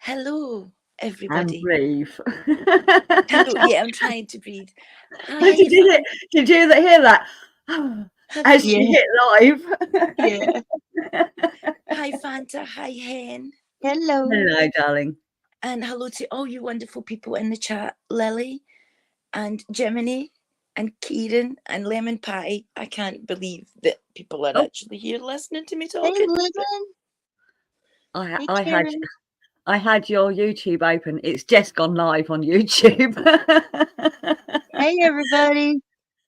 Hello, And everybody. breathe. Hello. Yeah, I'm trying to breathe. Hi, Did you hear that? As Hello. you hit live. Yeah. Hi, Fanta. Hi, Hen. Hello. Hello, darling. And hello to all you wonderful people in the chat. Lily and Jiminy and Kieran and Lemon Pie. I can't believe that people are actually here listening to me Hey, talking. Lemon. I had your YouTube open. It's just gone live on YouTube. Hey, everybody.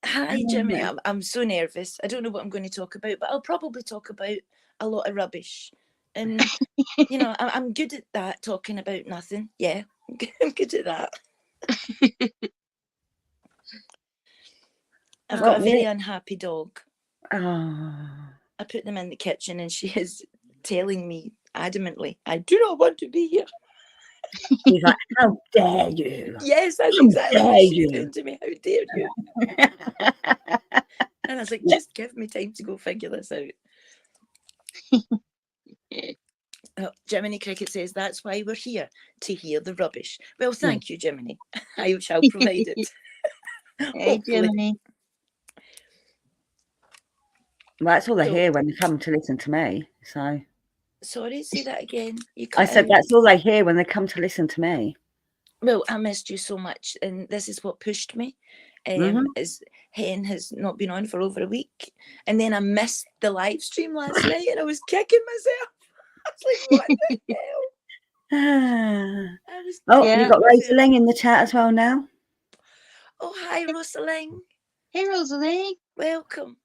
Hi, Jiminy. I'm so nervous. I don't know what I'm going to talk about, but I'll probably talk about a lot of rubbish. And, you know, I'm good at that, talking about nothing. Yeah, I'm good at that. I've got a very unhappy dog. I put them in the kitchen and she is telling me adamantly, I do not want to be here. He's like, how dare you? Yes, that's exactly what she's doing to me. How dare you? And I was like, just give me time to go figure this out. Oh, Jiminy Cricket says, that's why we're here, to hear the rubbish. Well, thank you, Jiminy. I shall provide it. Hey, Jiminy. Well, that's all they hear when they come to listen to me. So, sorry, say that again. I said that's all they hear when they come to listen to me. Well, I missed you so much, and this is what pushed me. Is Hen has not been on for over a week, and then I missed the live stream last night, and I was kicking myself. I was like, what the hell? You got Rosalie in the chat as well now. Oh, hi, Rosalie. Hey, Rosalie. Welcome.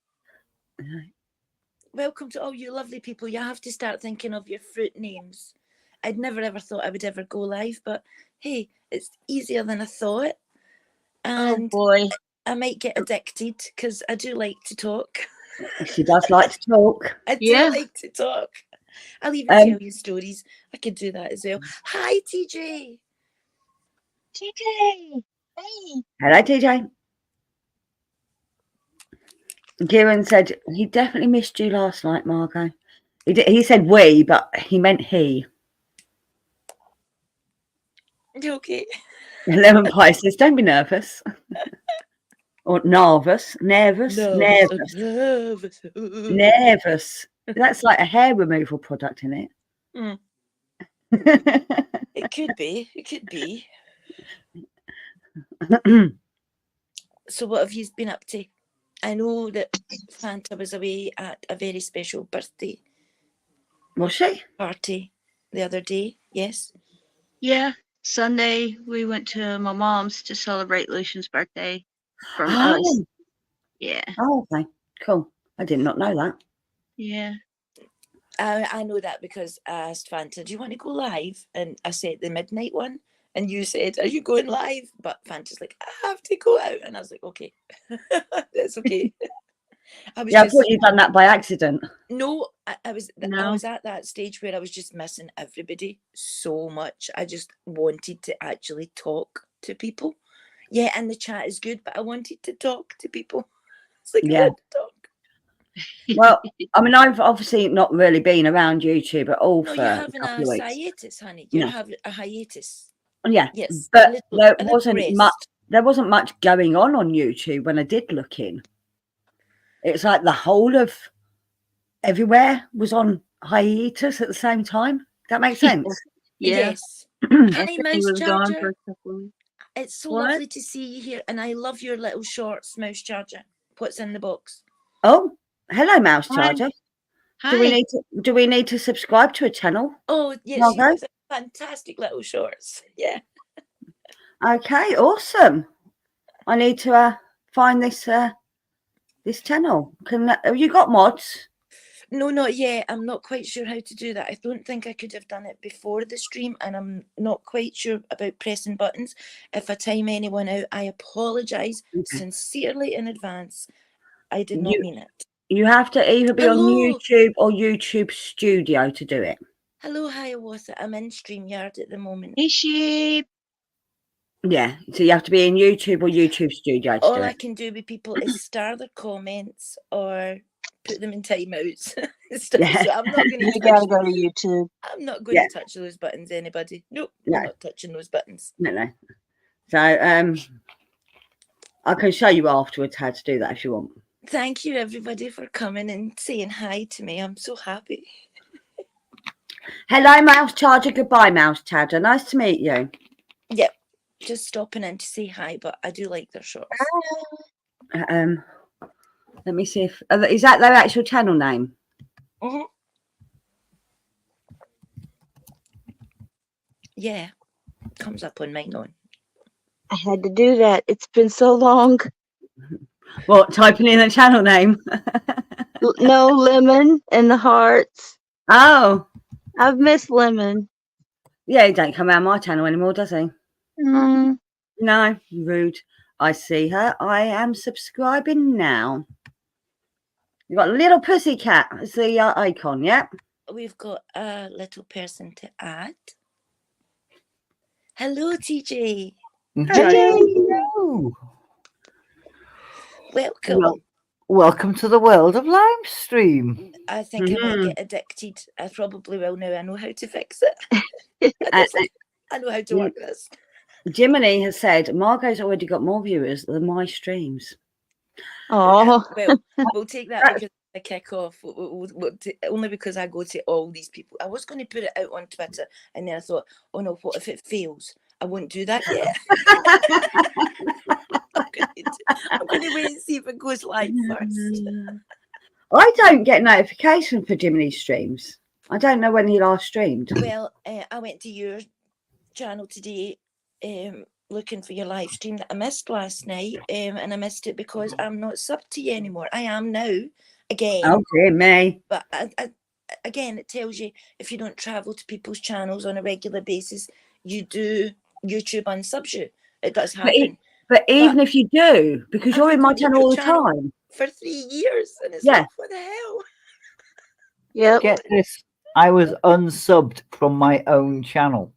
Welcome to all you lovely people. You have to start thinking of your fruit names. I'd never ever thought I would ever go live, but hey, it's easier than I thought. And oh boy, I might get addicted because I do like to talk. She does like to talk. I do like to talk. I'll even tell you stories. I could do that as well. Hi, TJ. TJ. Hey. Hello, TJ. Kieran said he definitely missed you last night, Margot. He said we, but he meant he. Okay. Lemon Pie says, don't be nervous. Or nervous. Nervous. That's like a hair removal product, isn't it? It could be. It could be. So what have you been up to? I know that Fanta was away at a very special birthday. Was she? Party the other day, yes? Yeah. Sunday, we went to my mom's to celebrate Lucian's birthday from us. Yeah. Oh, okay. Cool. I did not know that. Yeah. I know that because I asked Fanta, do you want to go live? And I said the midnight one. And you said, are you going live? But Fanta's like, I have to go out. And I was like, okay, that's okay. I thought you'd done that by accident. No, I was at that stage where I was just missing everybody so much. I just wanted to actually talk to people. Yeah, and the chat is good, but I wanted to talk to people. It's like, I want to talk. Well, I mean, I've obviously not really been around YouTube at all for you're having a couple of weeks. hiatus, honey. You're having a hiatus. Yeah, yes, but there wasn't much going on YouTube when I did look in. It's like the whole of everywhere was on hiatus at the same time. That makes sense. Yes. Hi, Mouse Charger. It's so lovely to see you here, and I love your little shorts, Mouse Charger. What's in the box? Oh, hello, Mouse Charger. Hi. Do we need to subscribe to a channel? Oh, yes, she has fantastic little shorts. Yeah. Okay, awesome. I need to find this this channel. Have you got mods? No, not yet. I'm not quite sure how to do that. I don't think I could have done it before the stream, and I'm not quite sure about pressing buttons. If I time anyone out, I apologise sincerely in advance. I did not mean it. You have to either be on YouTube or YouTube Studio to do it. Hello, Hiawatha. I'm in StreamYard at the moment. Hey, sheep. Yeah, so you have to be in YouTube or YouTube Studio to All do it. I can do with people is star their comments or put them in timeouts. So Yeah. I'm not going You to gotta touch. go to YouTube. I'm not going Yeah. to touch those buttons. Anybody? Nope. No. I'm not touching those buttons. No. So I can show you afterwards how to do that if you want. Thank you, everybody, for coming and saying hi to me. I'm so happy. Hello, Mouse Charger. Goodbye, Mouse Charger. Nice to meet you. Yep. Just stopping in to say hi, but I do like their shorts. Let me see if is that their actual channel name. Mhm. Yeah, comes up on mine on. I had to do that. It's been so long. What, typing in the channel name? No Lemon and the hearts. Oh, I've missed Lemon. yeah, he don't come out my channel anymore, does he? Mm. No, rude. I see her. I am subscribing now. You got Little Pussycat as the icon, yeah? We've got a little person to add. Hello, TJ. Hello. Welcome. Welcome to the world of Limestream. I think I might get addicted. I probably will now. I know how to fix it. I know how to work this. Jiminy has said Margot's already got more viewers than my streams. Oh, Well, we'll take that because I kick off. Only because I go to all these people. I was going to put it out on Twitter, and then I thought, oh no, what if it fails? I won't do that yet. I'm going to wait and see if it goes live first. I don't get notification for Jiminy's streams. I don't know when he last streamed. Well, I went to your channel today looking for your live stream that I missed last night, and I missed it because I'm not subbed to you anymore. I am now, again. Oh, dear me. But again, it tells you if you don't travel to people's channels on a regular basis, you do YouTube unsubs you. It does happen. But even if you do, because you're in my channel all the time. For 3 years, and it's Yeah. like, what the hell? yep. Get this. I was unsubbed from my own channel.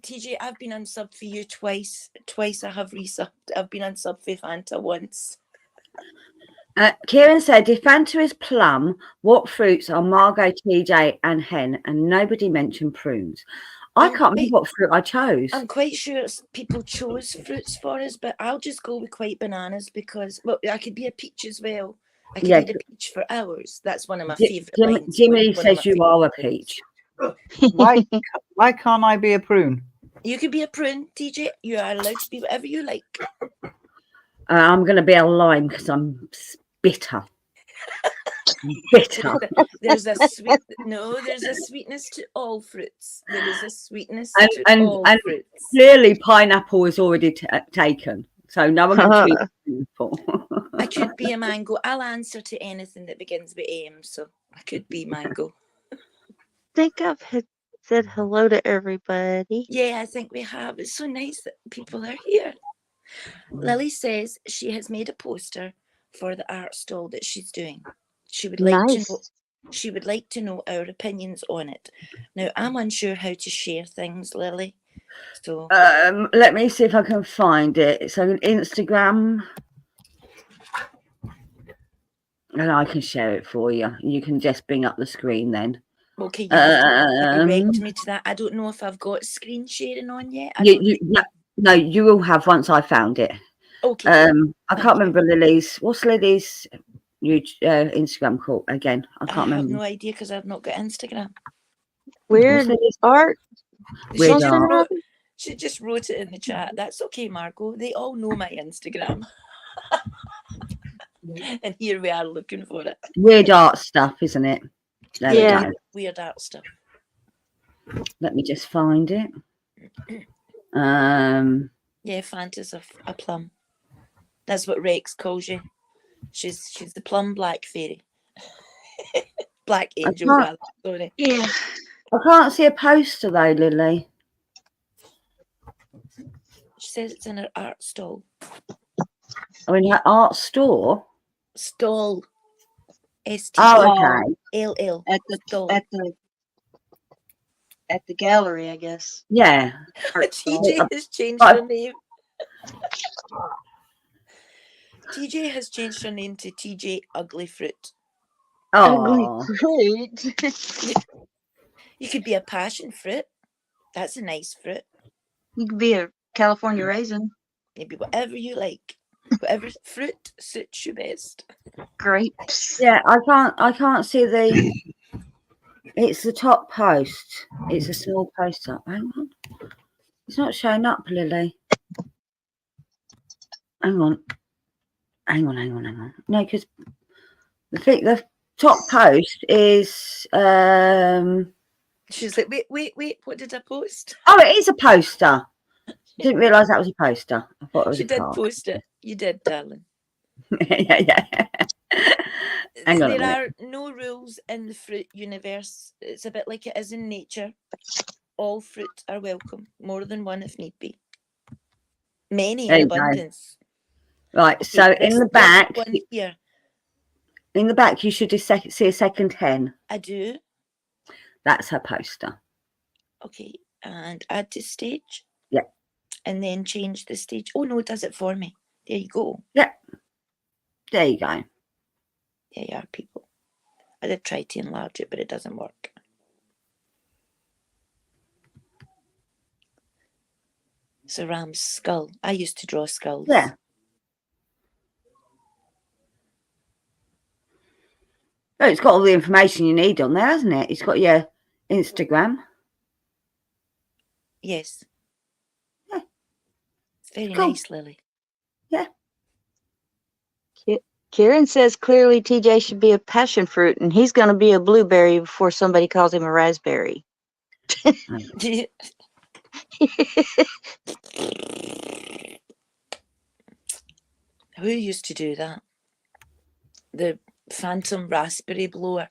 TJ, I've been unsubbed for you twice. Twice I have resubbed. I've been unsubbed for Fanta once. Kieran said, if Fanta is plum, what fruits are Margot, TJ and Hen? And nobody mentioned prunes. I can't remember what fruit I chose. I'm quite sure people chose fruits for us, but I'll just go with white bananas because, well, I could be a peach as well. I could eat a peach for hours. That's one of my favourite lines. Jimmy says you are a peach. Why can't I be a prune? You could be a prune, TJ. You are allowed to be whatever you like. I'm going to be a lime because I'm bitter. Bitter. There's a sweetness to all fruits. There is a sweetness to all fruits. Clearly, pineapple is already taken, so no one can choose pineapple. I could be a mango. I'll answer to anything that begins with M, so I could be mango. I think I've said hello to everybody. Yeah, I think we have. It's so nice that people are here. Lily says she has made a poster for the art stall that she's doing. She would like to know. She would like to know our opinions on it. Now, I'm unsure how to share things, Lily. So let me see if I can find it. So on Instagram, and I can share it for you. You can just bring up the screen then. Okay, you direct me to that. I don't know if I've got screen sharing on yet. No, you will have once I found it. Okay. I can't remember Lily's. What's Lily's Instagram called again? I can't remember. I have no idea because I've not got Instagram. Weird art. Weird art. She just wrote it in the chat. That's okay, Margot. They all know my Instagram. And here we are looking for it. Weird art stuff, isn't it? There we go. Weird art stuff. Let me just find it. Yeah, Fanta's a plum. That's what Rex calls you. She's the plum black fairy. Black angel, rather. Sorry. Yeah. I can't see a poster though, Lily. She says it's in her art stall. Oh, in her art store? Stall. S-T-A-L-L. At the gallery, I guess. TJ has changed her name. TJ has changed her name to TJ Ugly Fruit. Ugly Oh, fruit. You could be a passion fruit. That's a nice fruit. You could be a California raisin. Maybe whatever you like. Whatever fruit suits you best. Grapes. yeah. I can't see the. It's the top post. It's a small poster. Hang on. It's not showing up, Lily. Hang on. Hang on. No, because the top post is She's like, wait, what did I post? oh, it is a poster. Didn't realise that was a poster. I thought it was She a did card. post it. You did, darling. yeah. Hang on a There minute. are no rules in the fruit universe. It's a bit like it is in nature. All fruit are welcome, more than one if need be. Many There in you go. abundance. Right, so in There's the back, one here. you should see a second hen. I do. That's her poster. Okay, and add to stage. Yeah. And then change the stage. Oh no, it does it for me. There you go. Yeah. There you go. There you are, people. I did try to enlarge it, but it doesn't work. It's a ram's skull. I used to draw skulls. Yeah. Oh, it's got all the information you need on there, hasn't it? It's got your Instagram. Yes. Yeah. It's very Cool. nice, Lily. Yeah. Kieran says clearly TJ should be a passion fruit and he's going to be a blueberry before somebody calls him a raspberry. Who used to do that? The phantom raspberry blower.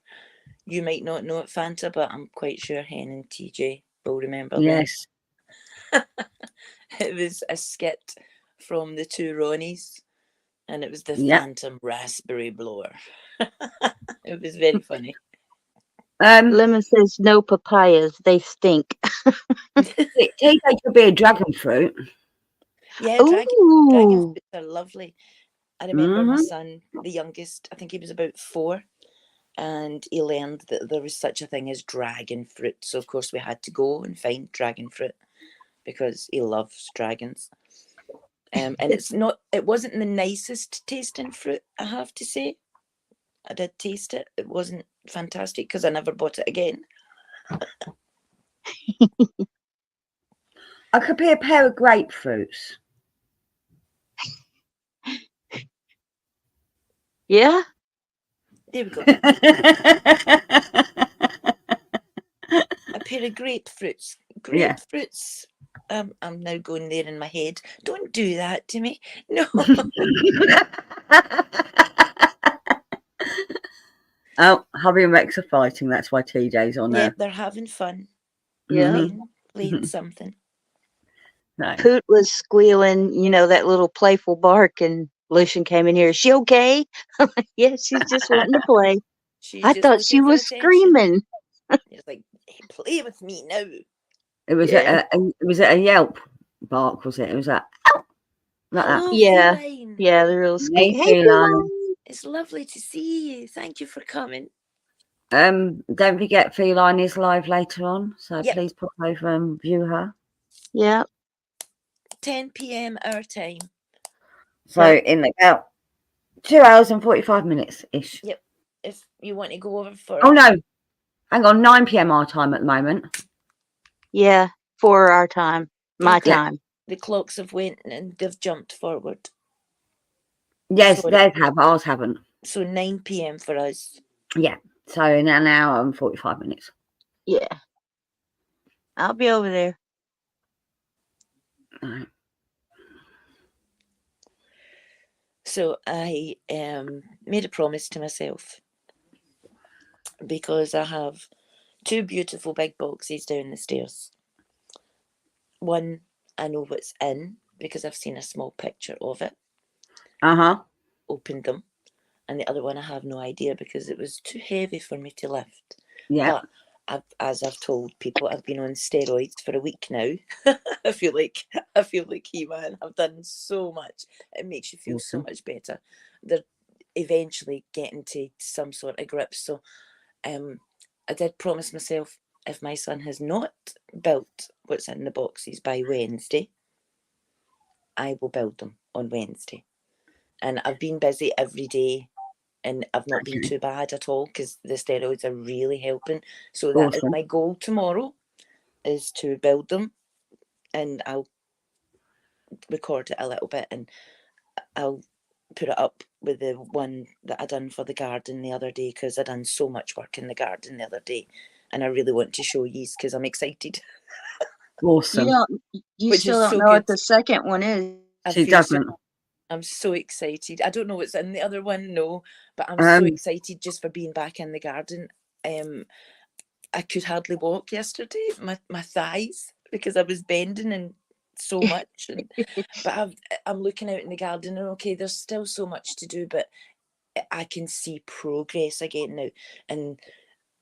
You might not know it, Fanta, but I'm quite sure Hen and TJ will remember Yes. that. It was a skit from the two Ronnies, and it was the phantom raspberry blower. It was very funny. Lemon says no papayas, they stink. TJ could be a dragon fruit. Yeah, dragon fruits are lovely. I remember my son, the youngest, I think he was about 4, and he learned that there was such a thing as dragon fruit. So, of course, we had to go and find dragon fruit because he loves dragons. And it wasn't the nicest tasting fruit, I have to say. I did taste it. It wasn't fantastic because I never bought it again. I could be a pair of grapefruits. Yeah? There we go. A pair of grapefruits. Grapefruits. I'm now going there in my head. Don't do that to me. No. Oh, Hubby and Rex are fighting. That's why TJ's on there. Yeah, they're having fun. Yeah. Playing something. No. Poot was squealing, that little playful bark, and Lucian came in here. Is she okay? Yeah, she's just wanting to play. I thought she was screaming. It's like, hey, play with me now. It was a yelp bark, was it? It was like that. Oh, Yeah. feline. Yeah, the real squeak. Hey, Hey, feline. feline. It's lovely to see you. Thank you for coming. Don't forget Feline is live later on, so Yep. please pop over and view her. Yeah. 10 p.m. our time. So in about 2 hours and 45 minutes ish. Yep. If you want to go over for Oh no, hang on, 9 p.m. our time at the moment. Yeah, for our time. My Okay. time. the clocks have went and they've jumped forward. Yes, Sorry. theirs have, ours haven't. So 9 p.m. for us. Yeah, so in an hour and 45 minutes. Yeah. I'll be over there. All right. So I made a promise to myself because I have 2 beautiful big boxes down the stairs. One, I know what's in because I've seen a small picture of it. Opened them. And the other one, I have no idea because it was too heavy for me to lift. Yeah. But as I've told people, I've been on steroids for a week now. I feel like He-Man. I've done so much. It makes you feel so much better. They're eventually getting to some sort of grip. So I did promise myself, if my son has not built what's in the boxes by Wednesday, I will build them on Wednesday. And I've been busy every day, and I've not been too bad at all, because the steroids are really helping. So that is my goal tomorrow, is to build them, and I'll record it a little bit, and I'll put it up with the one that I done for the garden the other day, because I done so much work in the garden the other day, and I really want to show you because I'm excited. Awesome. You still don't know what the second one is. She doesn't. I'm so excited. I don't know what's in the other one, no, but I'm so excited just for being back in the garden. I could hardly walk yesterday, my thighs, because I was bending and so much. But I'm looking out in the garden, and okay, there's still so much to do, but I can see progress again now, and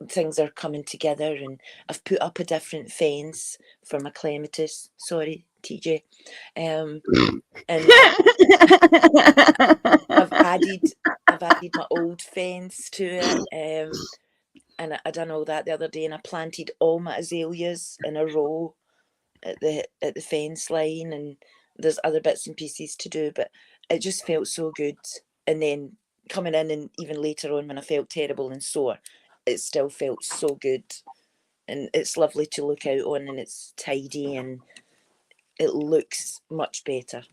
things are coming together. And I've put up a different fence for my clematis. Sorry, TJ. And I've added my old fence to it. And I done all that the other day, and I planted all my azaleas in a row at the fence line, and there's other bits and pieces to do, but it just felt so good. And then coming in, and even later on when I felt terrible and sore, it still felt so good. And it's lovely to look out on, and it's tidy, and it looks much better.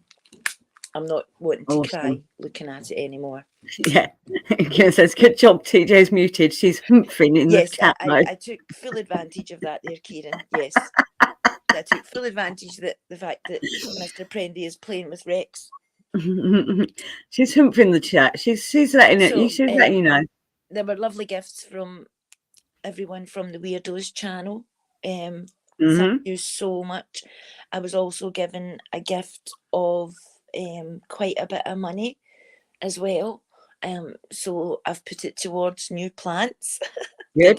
I'm not wanting to cry looking at it anymore. Yeah. It says, good job, TJ's muted. She's humping in the chat mode. I took full advantage of that there, Kieran. Yes. I took full advantage of the fact that Mr. Prendy is playing with Rex. She's humping the chat. She's letting it. She's letting you know. There were lovely gifts from everyone from the Weirdos channel. Thank you so much. I was also given a gift of quite a bit of money as well. So I've put it towards new plants. Good.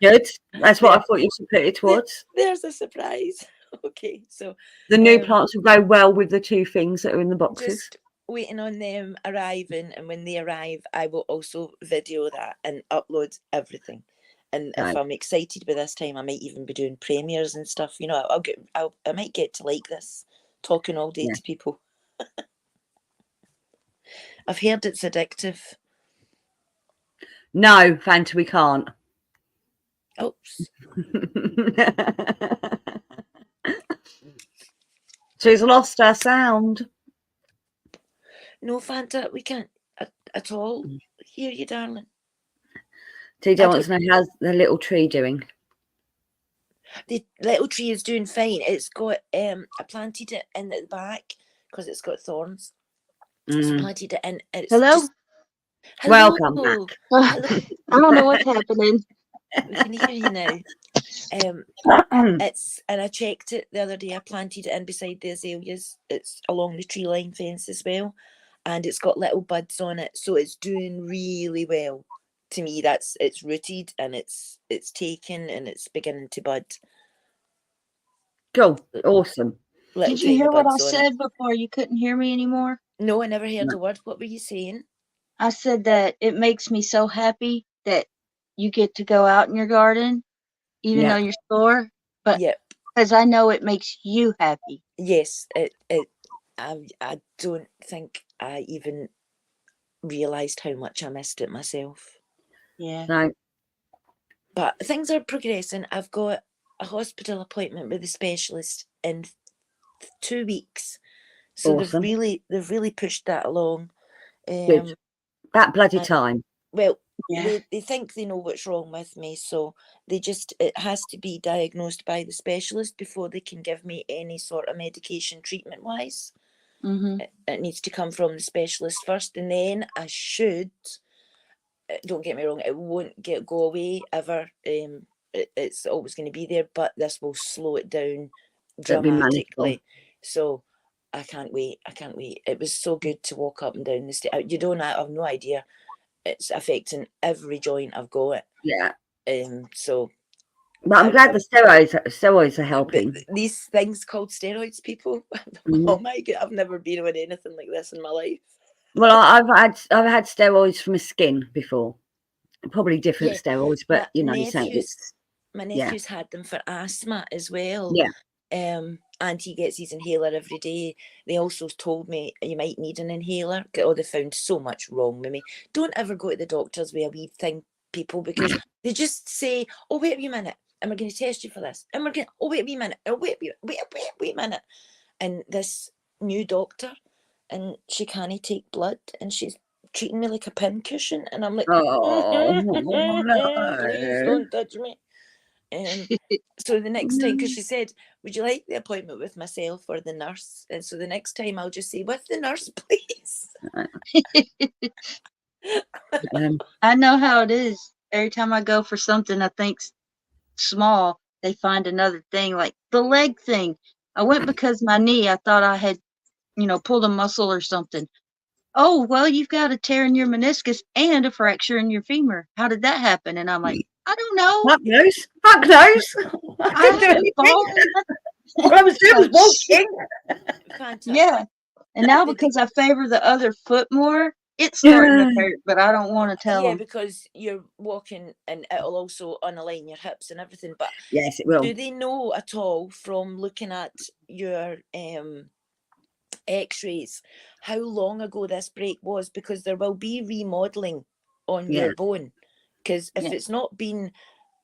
Good. That's what I thought you should put it towards. There's a surprise. Okay, so the new plants will go well with the two things that are in the boxes. Just waiting on them arriving, and when they arrive, I will also video that and upload everything. And if I'm excited by this time, I might even be doing premieres and stuff. You know, I might get to like this, talking all day to people. I've heard it's addictive. No, Fanta, we can't. Oops. She's lost her sound. No, Fanta, we can't at all hear you, darling. TJ wants to know how's the little tree doing. The little tree is doing fine. It's got I planted it in at the back because it's got thorns. So I planted it in. Hello? Welcome back. Hello. I don't know what's happening. We can hear you now. And I checked it the other day. I planted it in beside the azaleas. It's along the tree line fence as well, and it's got little buds on it, so it's doing really well. To me, it's rooted and it's taken and it's beginning to bud. Cool, awesome. Did you hear what I said before? You couldn't hear me anymore? No, I never heard a word. What were you saying? I said that it makes me so happy that you get to go out in your garden, even though you're sore. But because I know it makes you happy. Yes, I don't think I even realised how much I missed it myself. Yeah. No. But things are progressing. I've got a hospital appointment with a specialist in 2 weeks. So awesome. they've really pushed that along. Good. That bloody time. Well, they think they know what's wrong with me, so it has to be diagnosed by the specialist before they can give me any sort of medication treatment wise. It needs to come from the specialist first, and then I should, don't get me wrong, it won't go away ever. It's always going to be there, but this will slow it down dramatically. So I can't wait. It was so good to walk up and down the stairs. I have no idea. It's affecting every joint I've got. Yeah. So, but I'm glad the steroids are helping. These things called steroids, people. Oh my God, I've never been on anything like this in my life. Well, I've had steroids for my skin before, probably different steroids, but you know, my nephew's had them for asthma as well. Yeah. And he gets his inhaler every day. They also told me you might need an inhaler. Oh, they found so much wrong with me. Don't ever go to the doctors with a wee thing, people, because they just say, "Oh, wait a wee minute, and we're going to test you for this," and we're going, "Oh, wait a wee minute, oh, wait a minute," and this new doctor, and she can't take blood, and she's treating me like a pincushion, and I'm like, please don't touch me. So the next time, because she said, "Would you like the appointment with myself or the nurse?" And so the next time I'll just say, "With the nurse, please." I know how it is. Every time I go for something I think's small, they find another thing, like the leg thing. I went because my knee, I thought I had, pulled a muscle or something. Oh, well, you've got a tear in your meniscus and a fracture in your femur. How did that happen? And I'm like, I don't know. Fuck knows. Fuck knows. I haven't fallen. All I was doing was walking. Yeah. And now because I favor the other foot more, it's starting to hurt, but I don't want to tell them. Yeah, because you're walking and it'll also unalign your hips and everything. But yes, it will. Do they know at all from looking at your x-rays how long ago this break was? Because there will be remodeling on your bone. Because if it's not been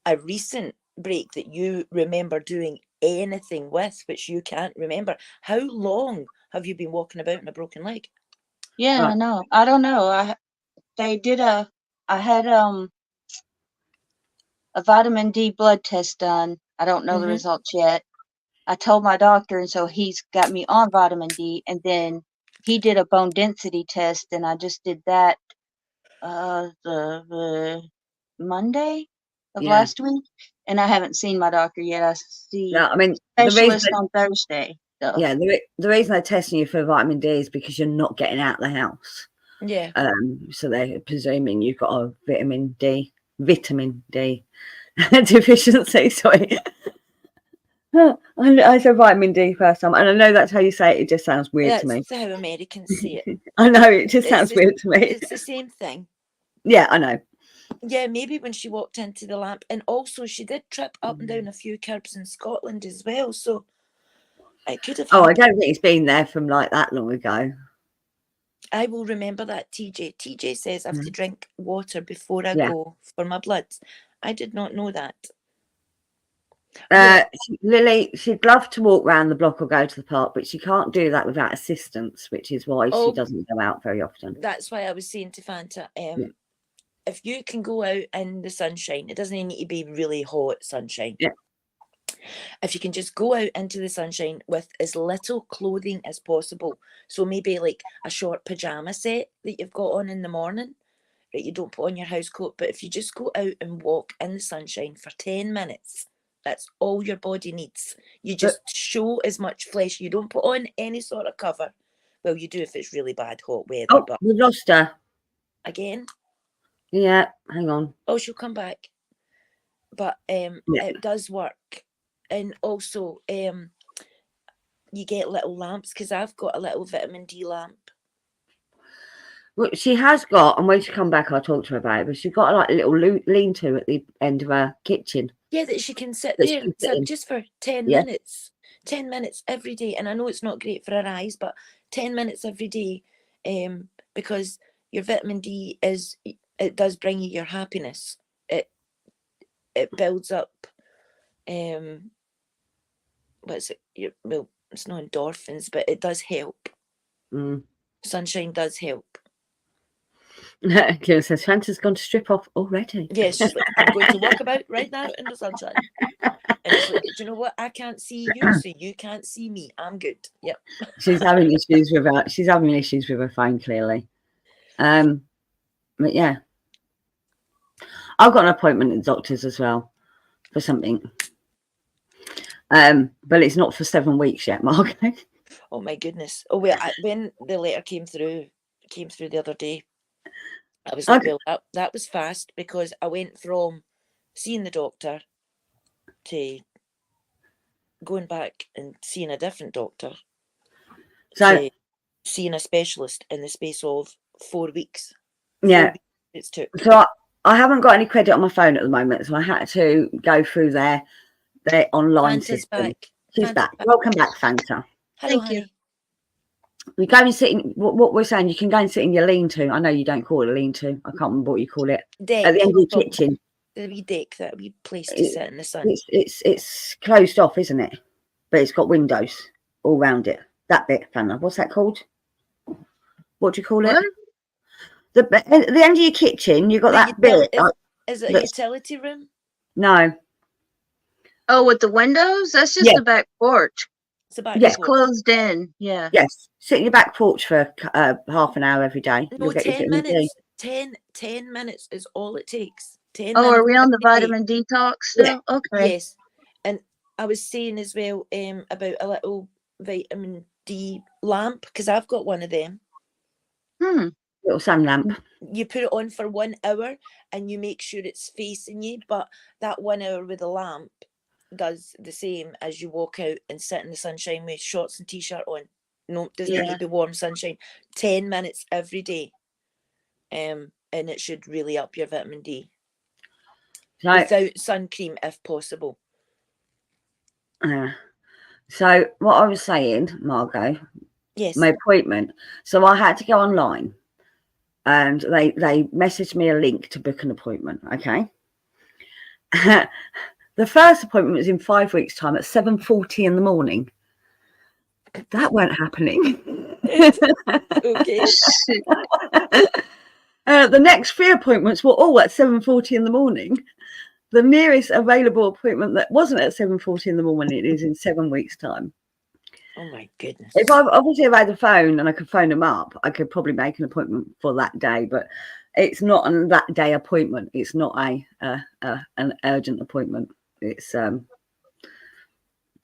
a recent break that you remember doing anything with, which you can't remember, how long have you been walking about in a broken leg? Yeah, I know. I don't know. I had a vitamin D blood test done. I don't know the results yet. I told my doctor, and so he's got me on vitamin D, and then he did a bone density test, and I just did that the Monday of last week, and I haven't seen my doctor yet. I see specialist on Thursday. So. Yeah, the reason they're testing you for vitamin D is because you're not getting out of the house. Yeah. So they're presuming you've got a vitamin D deficiency. Sorry. I said vitamin D first time, and I know that's how you say it. It just sounds weird to me. That's how Americans say it. I know, it just sounds weird to me. It's the same thing. Yeah, I know. Yeah, maybe when she walked into the lamp, and also she did trip up and down a few curbs in Scotland as well. So it could have. I don't think it's been there from like that long ago. I will remember that. TJ says I have to drink water before I go for my bloods. I did not know that. Lily, she'd love to walk around the block or go to the park, but she can't do that without assistance, which is why she doesn't go out very often. That's why I was saying to Fanta, if you can go out in the sunshine, it doesn't need to be really hot sunshine. Yeah. If you can just go out into the sunshine with as little clothing as possible, so maybe like a short pajama set that you've got on in the morning, that you don't put on your house coat, but if you just go out and walk in the sunshine for 10 minutes, that's all your body needs. You just show as much flesh. You don't put on any sort of cover. Well, you do if it's really bad hot weather. Oh, but we've lost her. Again? Yeah, hang on. Oh, she'll come back. But it does work. And also, you get little lamps, because I've got a little vitamin D lamp. Well, she has got, and when she come back, I'll talk to her about it, but she's got like a little lean-to at the end of her kitchen. Yeah, that she can sit there just for 10 minutes. 10 minutes every day. And I know it's not great for her eyes, but 10 minutes every day, because your vitamin D it does bring you your happiness. It builds up, what's it? Well, it's not endorphins, but it does help. Sunshine does help. Kira says Fanta's gone to strip off already. Yes, she's like, I'm going to walk about right now in the sunshine. And it's like, do you know what? I can't see you, so you can't see me. I'm good. Yep. She's having issues with her phone, clearly. But yeah, I've got an appointment at the doctor's as well for something. But it's not for 7 weeks yet, Margaret. Oh my goodness. Oh wait, when the letter came through the other day, I was like, well, that was fast, because I went from seeing the doctor to going back and seeing a different doctor So to seeing a specialist in the space of 4 weeks. yeah, It's took. so I haven't got any credit on my phone at the moment, so I had to go through their online Fanta's system. back. She's Fanta's back. back. Welcome back, Fanta. Hello, Thank you. honey. We go and sit in what we're saying. You can go and sit in your lean-to. I know you don't call it a lean-to. I can't remember what you call it. Deck. At the end of your Probably. kitchen. The wee deck, that wee place to sit in the sun. It's closed off, isn't it? But it's got windows all round it. That bit, Fanta. What's that called? What do you call What? it? At the end of your kitchen, you've got that bit. Is it a that's- utility room? No. Oh, with the windows? That's just Yeah. the back porch. It's a back Yeah. It's porch. closed in. Yeah. Yes. Sit in your back porch for half an hour every day. No, You'll get your 10 vitamin D. minutes. 10 minutes is all it takes. 10 Oh, are minutes we on the every day. vitamin detox still? Yeah. Okay. Yes. And I was saying as well about a little vitamin D lamp, because I've got one of them. Little sun lamp. You put it on for 1 hour and you make sure it's facing you, but that 1 hour with a lamp does the same as you walk out and sit in the sunshine with shorts and t-shirt on. No, doesn't need Yeah. to be warm sunshine. 10 minutes every day. And it should really up your vitamin D. So, Without sun cream if possible. so what I was saying, Margot, Yes. my appointment. So I had to go online, and they messaged me a link to book an appointment. Okay. The first appointment was in 5 weeks' time at 7:40 in the morning. That weren't happening. Okay. The next 3 appointments were all at 7:40 in the morning. The nearest available appointment that wasn't at 7:40 in the morning is in 7 weeks' time. Oh my goodness. If I obviously if I had a phone and I could phone them up, I could probably make an appointment for that day. But it's not an that day appointment. It's not an urgent appointment. It's a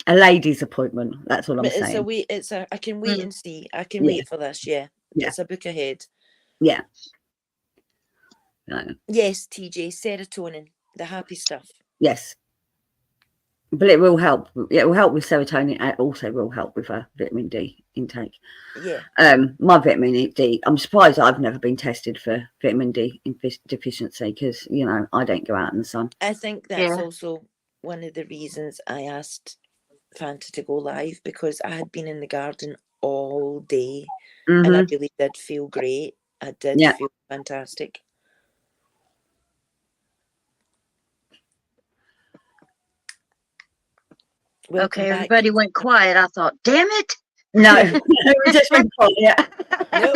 ladies' appointment. That's all I'm But saying. I can wait and see. I can Yeah. wait for this, yeah. Yeah. It's a book ahead. Yeah. No. Yes, TJ, serotonin, the happy stuff. Yes. But it will help. It will help with serotonin. And it also will help with vitamin D intake. Yeah. My vitamin D. I'm surprised I've never been tested for vitamin D deficiency because I don't go out in the sun. I think that's Yeah. also one of the reasons I asked Fanta to go live, because I had been in the garden all day and I really did feel great. I did feel fantastic. Welcome Okay, back. everybody went quiet. I thought, damn it. No, we just went quiet. No,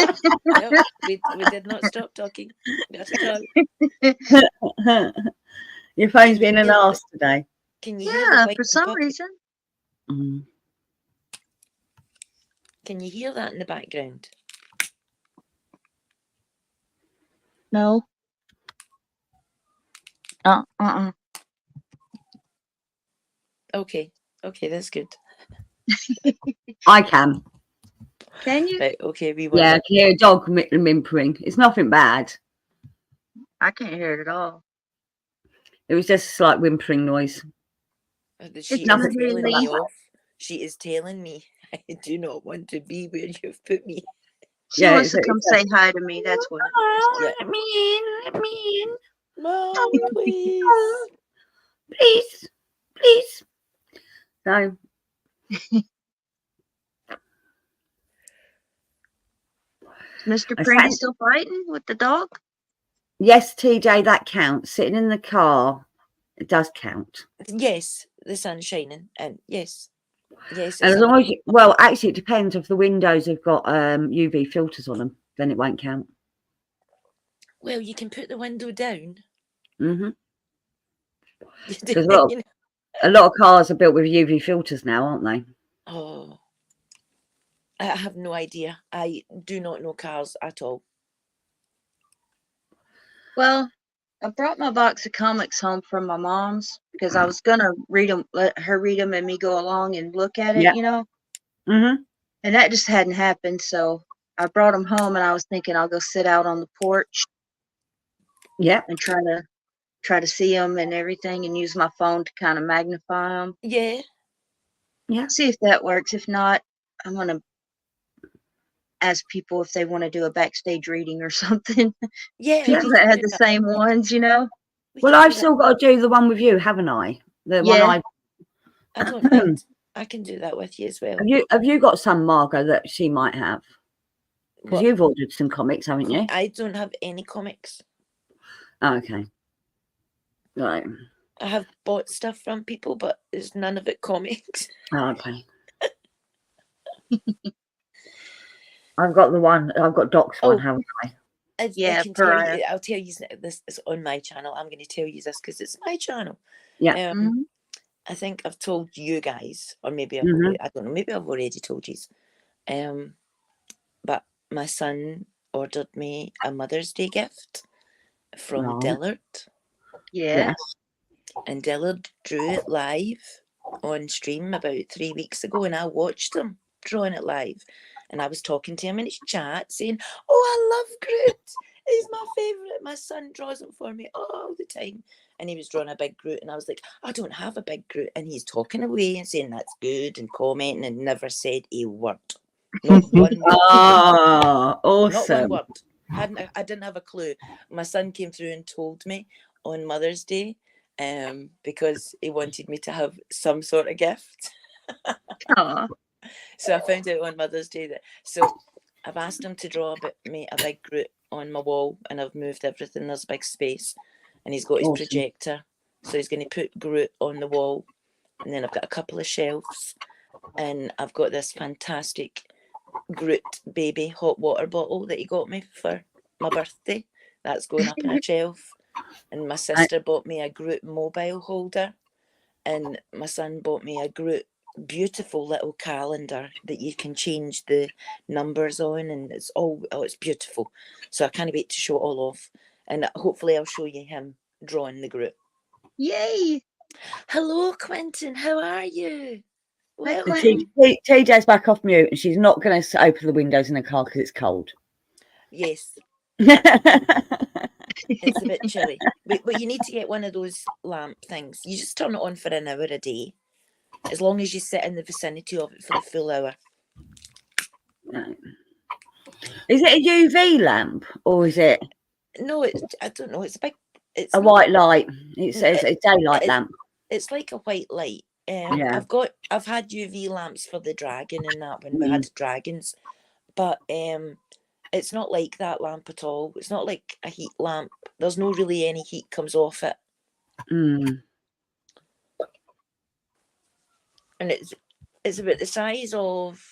we did not stop talking. Not at all. Your phone's been an arse today. Can you hear Yeah, the for some reason. Can you hear that in the background? No. Okay, that's good. I can. Can you? Right, okay, we will. Yeah, I can hear a dog whimpering. It's nothing bad. I can't hear it at all. It was just a slight whimpering noise. She is nothing telling me really. off. She is telling me I do not want to be where you've put me. She Yeah, wants to it's- come say hi to me. That's what. Yeah. Let me in. Let me in. Mom, please. Please. Please. So, Mr. I Pretty found- still fighting with the dog? yes, TJ, that counts. Sitting in the car, it does count. Yes, the sun's shining, and yes. And it's as a- long as well, actually, it depends if the windows have got UV filters on them, then it won't count. well, you can put the window down. Hmm You Because do, you know. a lot of cars are built with UV filters now, aren't they? Oh, I have no idea. I do not know cars at all. Well, I brought my box of comics home from my mom's because I was gonna read them, let her read them, and me go along and look at it, Yeah. you know. Hmm And that just hadn't happened, so I brought them home, and I was thinking I'll go sit out on the porch Yeah. and try to try to see them and everything, and use my phone to kind of magnify them. Yeah. See if that works. If not, I'm gonna ask people if they want to do a backstage reading or something. Yeah. People we that can had do the that. same ones, you know. We Well, can do I've that. still got to do the one with you, haven't I? The Yeah. one I don't mind. I can do that with you as well. have you got some, Margot, that she might have? Because What? you've ordered some comics, haven't you? I don't have any comics. Oh, okay. Right. I have bought stuff from people, but it's none of it comics. Oh, okay. I've got the one. I've got Doc's one, haven't I? Yeah, I can tell Pariah. you, I'll tell you this is on my channel. I'm going to tell you this because it's my channel. Yeah. Mhm. I think I've told you guys, or maybe Mhm. I don't know, maybe I've already told you. But my son ordered me a Mother's Day gift from Right. Dillard, Yeah. and Dillard drew it live on stream about 3 weeks ago, and I watched him drawing it live. And I was talking to him in his chat saying, "Oh, I love Groot. He's my favourite. My son draws him for me all the time." And he was drawing a big Groot, and I was like, "I don't have a big Groot." And he's talking away and saying that's good and commenting and never said a word. Not one word. Oh, Not one awesome. word. I didn't have a clue. My son came through and told me on Mother's Day because he wanted me to have some sort of gift. Aw. So I found out on Mother's Day that. So I've asked him to draw me a big Groot on my wall, and I've moved everything. There's a big space, and he's got his Awesome. projector. So he's going to put Groot on the wall, and then I've got a couple of shelves, and I've got this fantastic Groot baby hot water bottle that he got me for my birthday. That's going up in a shelf. And my sister bought me a Groot mobile holder, and my son bought me a Groot beautiful little calendar that you can change the numbers on, and it's it's beautiful. So I can't wait to show it all off, and hopefully I'll show you him drawing the Groot. Yay! Hello, Quentin. How are you? Hi, Welcome. Quentin. TJ's back off mute, and she's not going to open the windows in the car because it's cold. Yes, Yeah. it's a bit chilly, but you need to get one of those lamp things. You just turn it on for an hour a day, as long as you sit in the vicinity of it for the full hour. Is it a UV lamp or is it? No, I don't know. It's a big. It's a white light. It says a daylight lamp. It's like a white light. Yeah. I've had UV lamps for the dragon and that when we had dragons, but it's not like that lamp at all. It's not like a heat lamp. There's no really any heat comes off it. Mm. And it's about the size of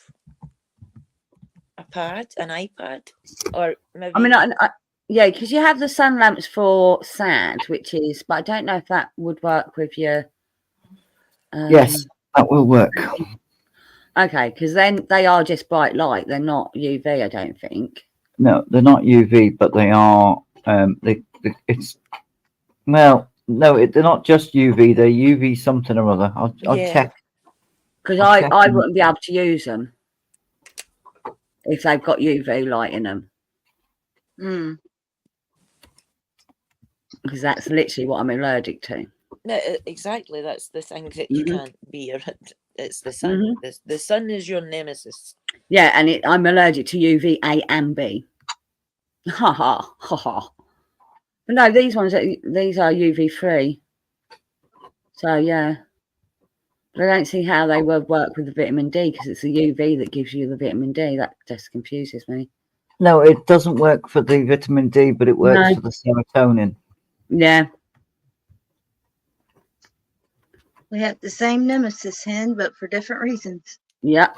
an iPad, or maybe. I mean, yeah, because you have the sun lamps for SAD, which is, but I don't know if that would work with your. Yes, that will work. Okay, because then they are just bright light. They're not UV, I don't think. No, they're not UV, but they are. It's well, no, they're not just UV. They're UV something or other. I'll check. Because I wouldn't be able to use them if they've got UV light in them. Mm. Because that's literally what I'm allergic to. No, exactly. That's the thing that you can't be. It's the sun. The sun is your nemesis. Yeah, and I'm allergic to UV A and B. Ha ha ha ha. No, these are UV free. So yeah, but I don't see how they would work with the vitamin D because it's the UV that gives you the vitamin D. That just confuses me. No, it doesn't work for the vitamin D, but it works for the serotonin. Yeah. We have the same nemesis, Hen, but for different reasons. Yeah.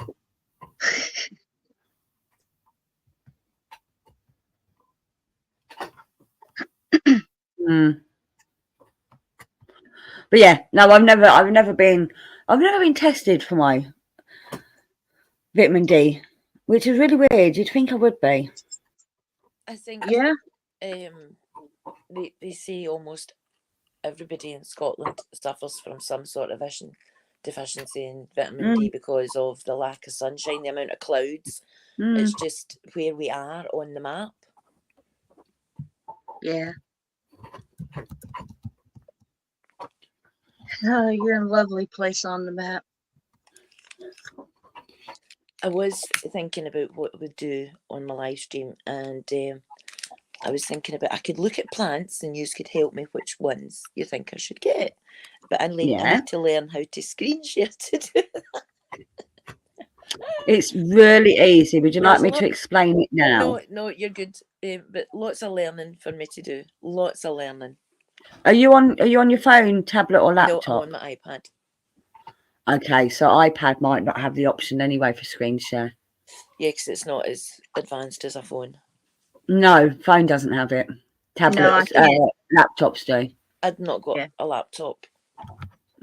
But yeah, no, I've never been tested for my vitamin D, which is really weird. You'd think I would be. I think. Yeah. They say almost everybody in Scotland suffers from some sort of deficiency in vitamin D because of the lack of sunshine, the amount of clouds. It's just where we are on the map. Yeah. Oh, you're in a lovely place on the map. I was thinking about what I would do on my live stream, and I was thinking about I could look at plants and you could help me which ones you think I should get. But I need to learn how to screen share to do that. It's really easy. Would you like me to explain it now? No, you're good. But lots of learning for me to do. Lots of learning. Are you on your phone, tablet, or laptop? No, I'm on my iPad. Okay, so iPad might not have the option anyway for screen share. Yeah, because it's not as advanced as a phone. No, phone doesn't have it. Tablets, laptops do. I've not got a laptop.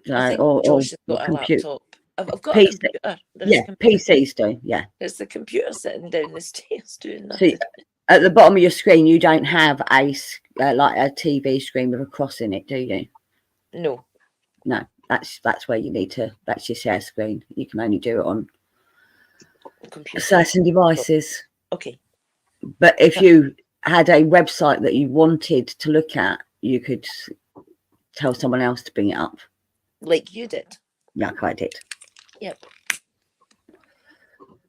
So, I think or Josh has got a computer. laptop. I've got PC. a computer. Yeah, PCs do. Yeah. There's the computer sitting down the stairs doing that. See, at the bottom of your screen, you don't have like a TV screen with a cross in it, do you? No. No, that's where you need to. That's your share screen. You can only do it on certain devices. Okay. But if you had a website that you wanted to look at, you could tell someone else to bring it up. Like you did. Like I did. Yep.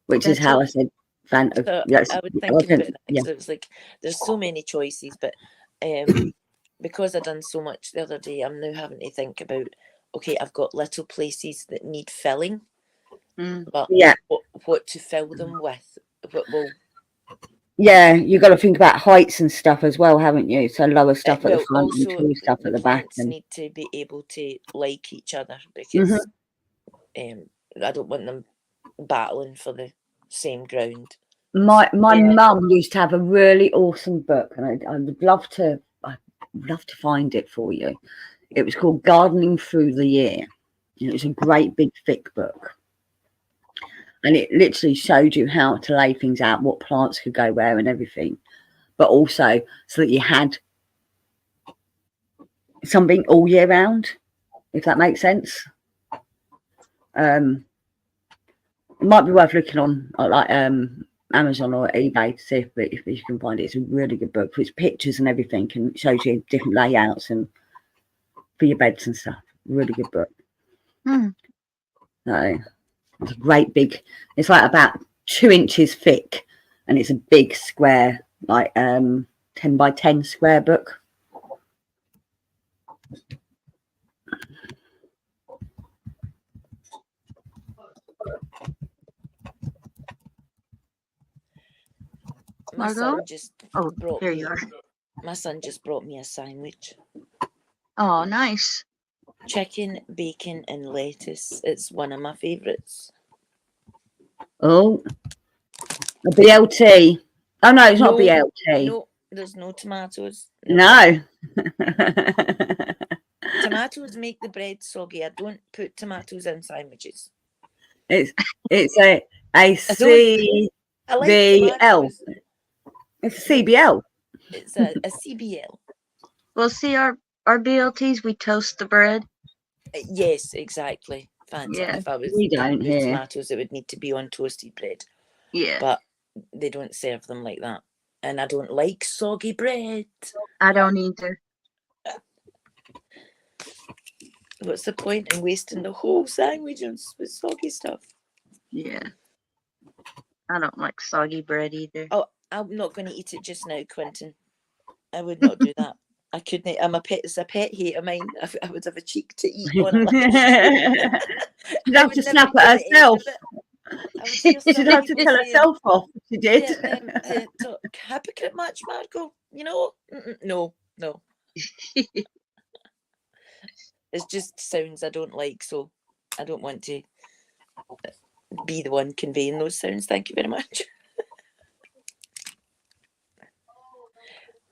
Which is how I said I was thinking about that because it was like there's so many choices, but because I've done so much the other day, I'm now having to think about, okay, I've got little places that need filling, but what to fill them with? What will? Yeah, you've got to think about heights and stuff as well, haven't you? So lower stuff at the front and taller stuff at the back. And need to be able to like each other because I don't want them battling for the same ground. My mum used to have a really awesome book, and I would love to find it for you. It was called Gardening Through the Year. It was a great big thick book. And it literally showed you how to lay things out, what plants could go where and everything. But also so that you had something all year round, if that makes sense. It might be worth looking on like Amazon or eBay to see if you can find it. It's a really good book. It's pictures and everything, and it shows you different layouts and for your beds and stuff. Really good book. So it's a great big. It's like about 2 inches thick, and it's a big square, like 10 by 10 square book. My son just here you are. My son just brought me a sandwich. Oh, nice. Chicken, bacon, and lettuce. It's one of my favourites. Oh, a BLT. Oh no, it's not a BLT. No, there's no tomatoes. No. Tomatoes make the bread soggy. I don't put tomatoes in sandwiches. It's a CBL. It's a CBL. It's a CBL. Well, see, our BLTs, we toast the bread. Yes, exactly. Fancy. Yeah. If I was we don't with tomatoes, it would need to be on toasted bread. Yeah. But they don't serve them like that. And I don't like soggy bread. I don't either. What's the point in wasting the whole sandwich with soggy stuff? Yeah. I don't like soggy bread either. Oh, I'm not going to eat it just now, Quentin. I would not do that. I couldn't. It's a pet hate of mine. I would have a cheek to eat one. She'd have to snap at herself. She'd have to tell herself off if she did. Hypocrite much, Margot? You know? No. It's just sounds I don't like, so I don't want to be the one conveying those sounds. Thank you very much.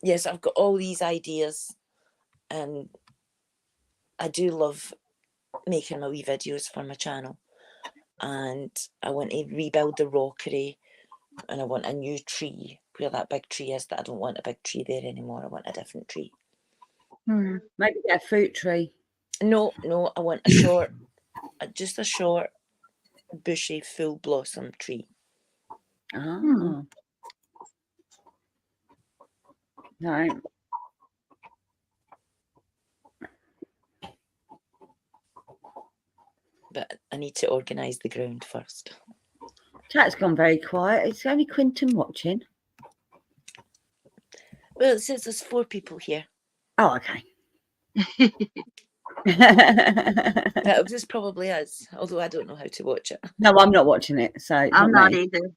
Yes, I've got all these ideas, and I do love making my wee videos for my channel. And I want to rebuild the rockery, and I want a new tree where that big tree is. That I don't want a big tree there anymore. I want a different tree. Maybe a fruit tree. No, I want a short, just a short, bushy, full blossom tree. Oh. Right. but I need to organise the ground first. Chat's gone very quiet. It's only Quinton watching. Well, it says there's 4 people here. Oh, okay. That was probably us, although I don't know how to watch it. No, I'm not watching it, so it's I'm not me. either.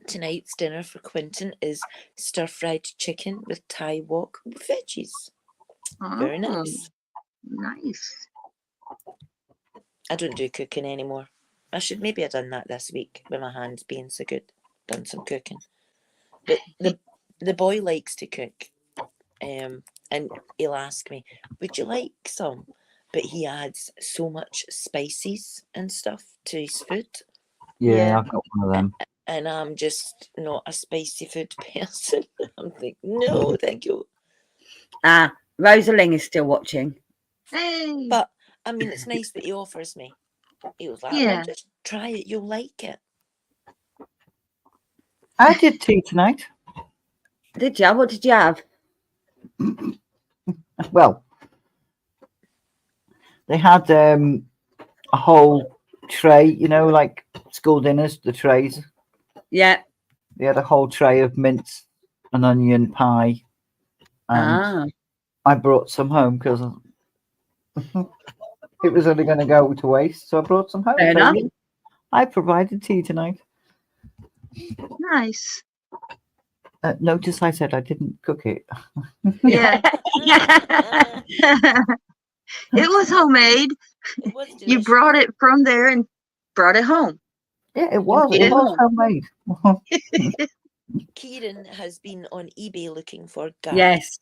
Tonight's dinner for Quinton is stir-fried chicken with Thai wok veggies. Very Oh, nice. nice. I don't do cooking anymore. I should maybe have done that this week with my hands being so good. Done some cooking. But the boy likes to cook. And he'll ask me, would you like some? But he adds so much spices and stuff to his food. Yeah, I've got one of them. And I'm just not a spicy food person. I'm like, no, thank you. Rosaling is still watching. Hey. But, I mean, it's nice that he offers me. He was like, Yeah. well, just try it. You'll like it. I did tea tonight. Did you? What did you have? Well, they had a whole tray, you know, like school dinners, the trays. Yeah. They had a whole tray of mince and onion pie. And I brought some home because it was only going to go to waste. So I brought some home. Fair enough. I provided tea tonight. Nice. Notice I said I didn't cook it. Yeah. It was homemade. It was You delicious. brought it from there and brought it home. Yeah, it was. made It it was home. homemade. Kieran has been on eBay looking for garlic. Yes.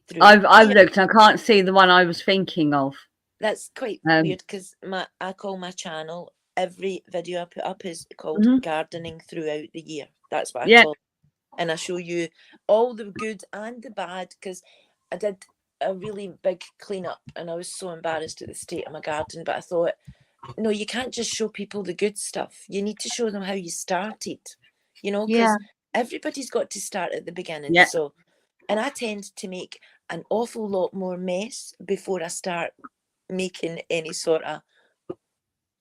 through- I've looked. I can't see the one I was thinking of. That's quite weird because I call my channel, every video I put up is called Mhm. Gardening Throughout the Year. That's what I Yeah. call it. And I show you all the good and the bad because I did a really big cleanup and I was so embarrassed at the state of my garden. But I thought, no, you can't just show people the good stuff. You need to show them how you started, you know, because Yeah. everybody's got to start at the beginning. Yeah. So, and I tend to make an awful lot more mess before I start making any sort of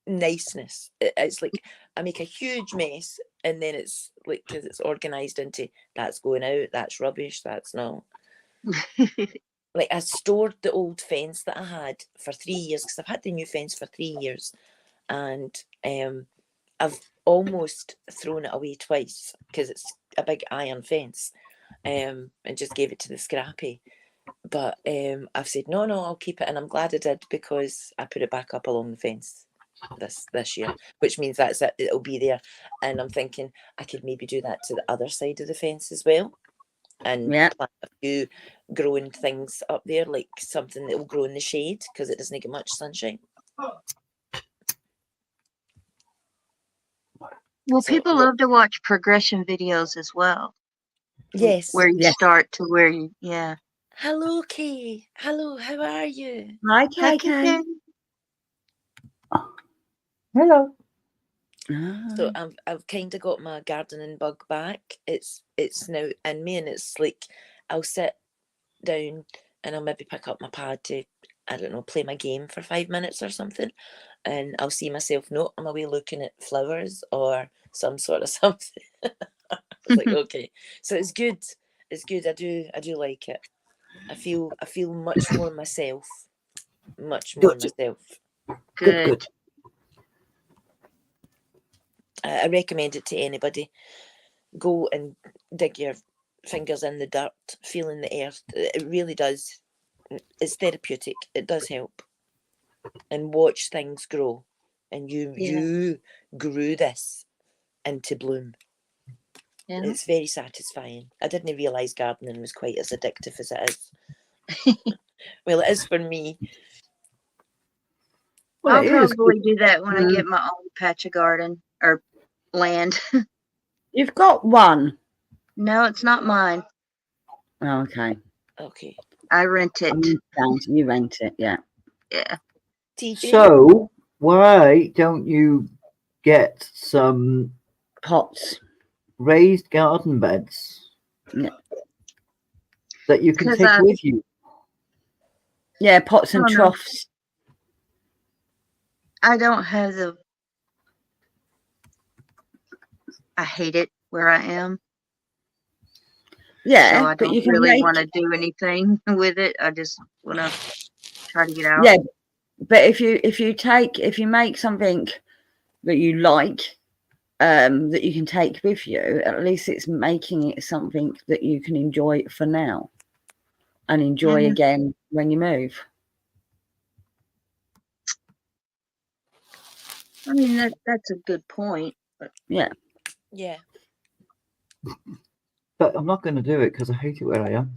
niceness. It's like I make a huge mess and then it's like, because it's organized into that's going out, that's rubbish, that's not. Like I stored the old fence that I had for 3 years because I've had the new fence for 3 years, and I've almost thrown it away twice because it's a big iron fence, and just gave it to the scrappy. But I've said no, I'll keep it, and I'm glad I did because I put it back up along the fence this year, which means that's it. It'll be there, and I'm thinking I could maybe do that to the other side of the fence as well, and Yeah. plant a few growing things up there, like something that will grow in the shade because it doesn't get much sunshine. Well, So, people yeah. love to watch progression videos as well, Yes. where you Yes. start to where you, yeah. Hello, Kay. Hello, how are you? Hi, Hi, KK. Hello. So I've kind of got my gardening bug back. It's now in me, and it's like I'll sit down and I'll maybe pick up my pad to, I don't know, play my game for 5 minutes or something, and I'll see myself, no, I'm away looking at flowers or some sort of something. It's like, okay, so it's good. It's good. I do like it. I feel much more myself. Much more Good. myself. Good. I recommend it to anybody. Go and dig your fingers in the dirt, feeling the earth. It really does. It's therapeutic. It does help. And watch things grow. And you grew this into bloom. Yeah. It's very satisfying. I didn't realise gardening was quite as addictive as it is. Well, it is for me. Well, I'll it is. probably do that when I Mm. get my own patch of garden or land. You've got one. No, it's not mine. Oh, okay. Okay. I rent it. You rent it, yeah. Yeah. TJ? So why don't you get some Pots. raised garden beds Yeah. that you can 'Cause take I- with you? Yeah, pots and Oh, no. troughs. I don't have the. I hate it where I am, so Yeah, I but you don't can really make want to do anything with it. I just want to try to get out. yeah, but if you make something that you like, that you can take with you, at least it's making it something that you can enjoy for now and enjoy Mhm. again when you move. I mean that's a good point. But Yeah. Yeah. But I'm not going to do it because I hate it where I am.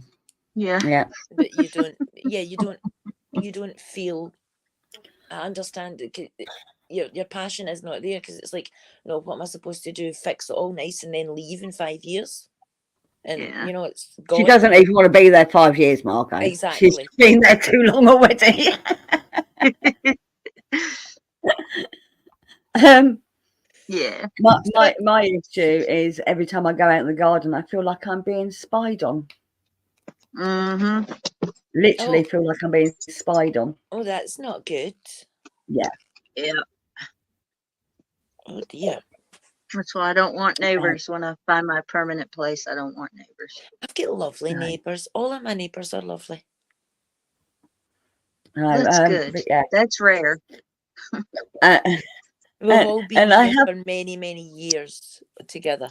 yeah, Yeah. But you don't. Yeah, you don't feel. I understand it. Your passion is not there because it's like, no, what am I supposed to do? Fix it all nice and then leave in 5 years? And yeah. it's She gone. doesn't even want to be there 5 years, Margot. Exactly. She's been there too long already. Yeah. My issue is every time I go out in the garden, I feel like I'm being spied on. Mm-hmm. Literally Oh. feel like I'm being spied on. Oh, that's not good. Yeah. Yeah. Oh dear. That's why I don't want neighbors when I find my permanent place. I don't want neighbors. I've got lovely No. neighbours. All of my neighbours are lovely. No, That's good. but yeah. That's rare. We've all been and I here have for many, many years together.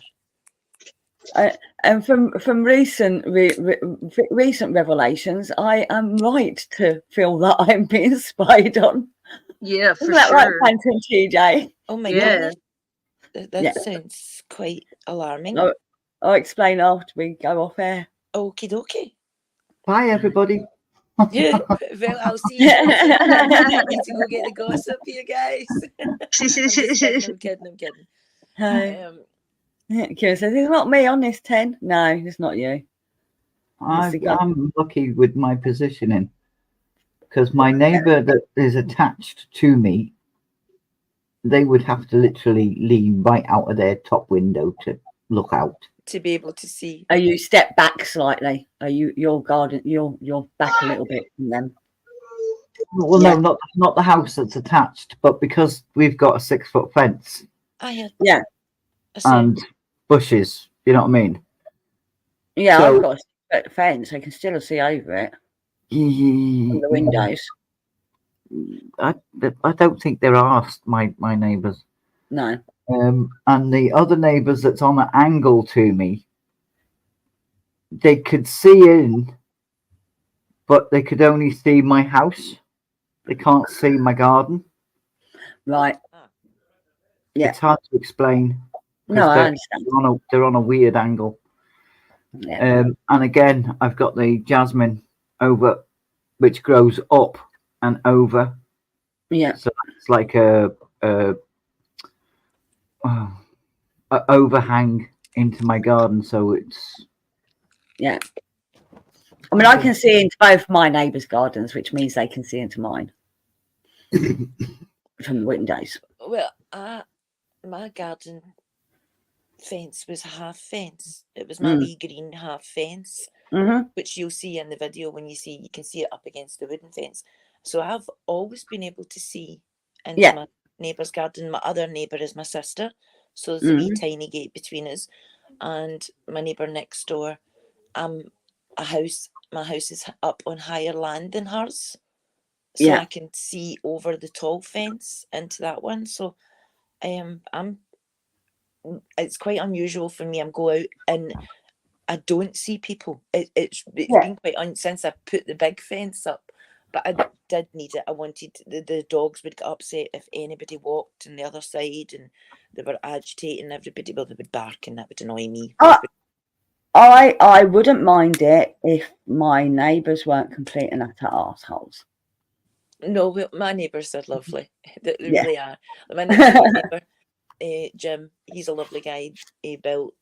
and from recent recent revelations, I am right to feel that I'm being spied on. Yeah, Isn't for that right, sure. Phantom TJ? Oh my Yeah. goodness. That Yeah. sounds quite alarming. I'll explain after we go off air. Okie dokie. Bye, everybody. Yeah. Well, I'll see you guys. I need to go get the gossip here, guys. I'm just kidding. I'm kidding. Kira says, it's not me on this 10. No, it's not you. I'm lucky with my positioning because my neighbour that is attached to me, they would have to literally lean right out of their top window to look out. To be able to see. Are you step back slightly? Are you your garden? You're back a little bit from them. Well, Yeah. no, not the house that's attached, but because we've got a 6-foot fence Yeah. and bushes, you know what I mean? Yeah, So- I've got a fence. I can still see over it from the windows. I don't think there are my neighbours. No. And the other neighbours that's on an angle to me, they could see in, but they could only see my house. They can't see my garden. Right. Yeah. It's hard to explain. No, I they're understand. They're on a weird angle. Yeah. And again, I've got the jasmine over, which grows up and over. Yeah. So it's like a overhang into my garden. So it's Yeah. I mean, I can see into both my neighbours' gardens, which means they can see into mine from the windows. Well, my garden fence was half fence. It was my wee green half fence, which you'll see in the video when you can see it up against the wooden fence. So I've always been able to see into my neighbour's garden. My other neighbour is my sister, so there's a wee tiny gate between us. And my neighbour next door, my house is up on higher land than hers, so I can see over the tall fence into that one. So it's quite unusual for me. I'm go out and I don't see people. It's been quite since I put the big fence up, but I did need it. I wanted the dogs would get upset if anybody walked on the other side and they were agitating everybody. Well, they would bark and that would annoy me. I wouldn't mind it if my neighbours weren't complete and utter arseholes. No, my neighbours are lovely. They really are. My next neighbour, Jim, he's a lovely guy. He built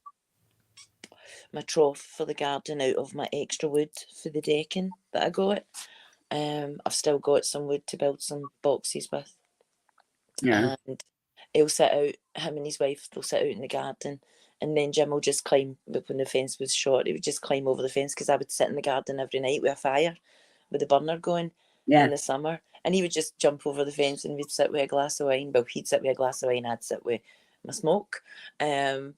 my trough for the garden out of my extra wood for the decking that I got. I've still got some wood to build some boxes with. Yeah. And he'll sit out, him and his wife, they'll sit out in the garden. And then Jim will just climb, when the fence was short, he would just climb over the fence because I would sit in the garden every night with a fire, with the burner going. Yeah. in the summer, and he would just jump over the fence and we'd sit with a glass of wine. Well, he'd sit with a glass of wine, I'd sit with my smoke, and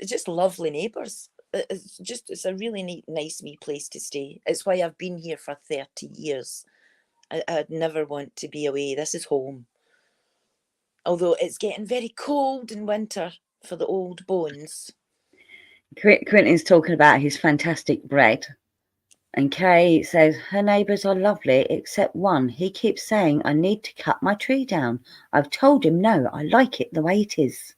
just lovely neighbours. It's a really neat, nice wee place to stay. It's why I've been here for 30 years. I'd never want to be away. This is home. Although it's getting very cold in winter for the old bones. Quentin's talking about his fantastic bread. And Kay says, her neighbours are lovely, except one. He keeps saying, I need to cut my tree down. I've told him, no, I like it the way it is.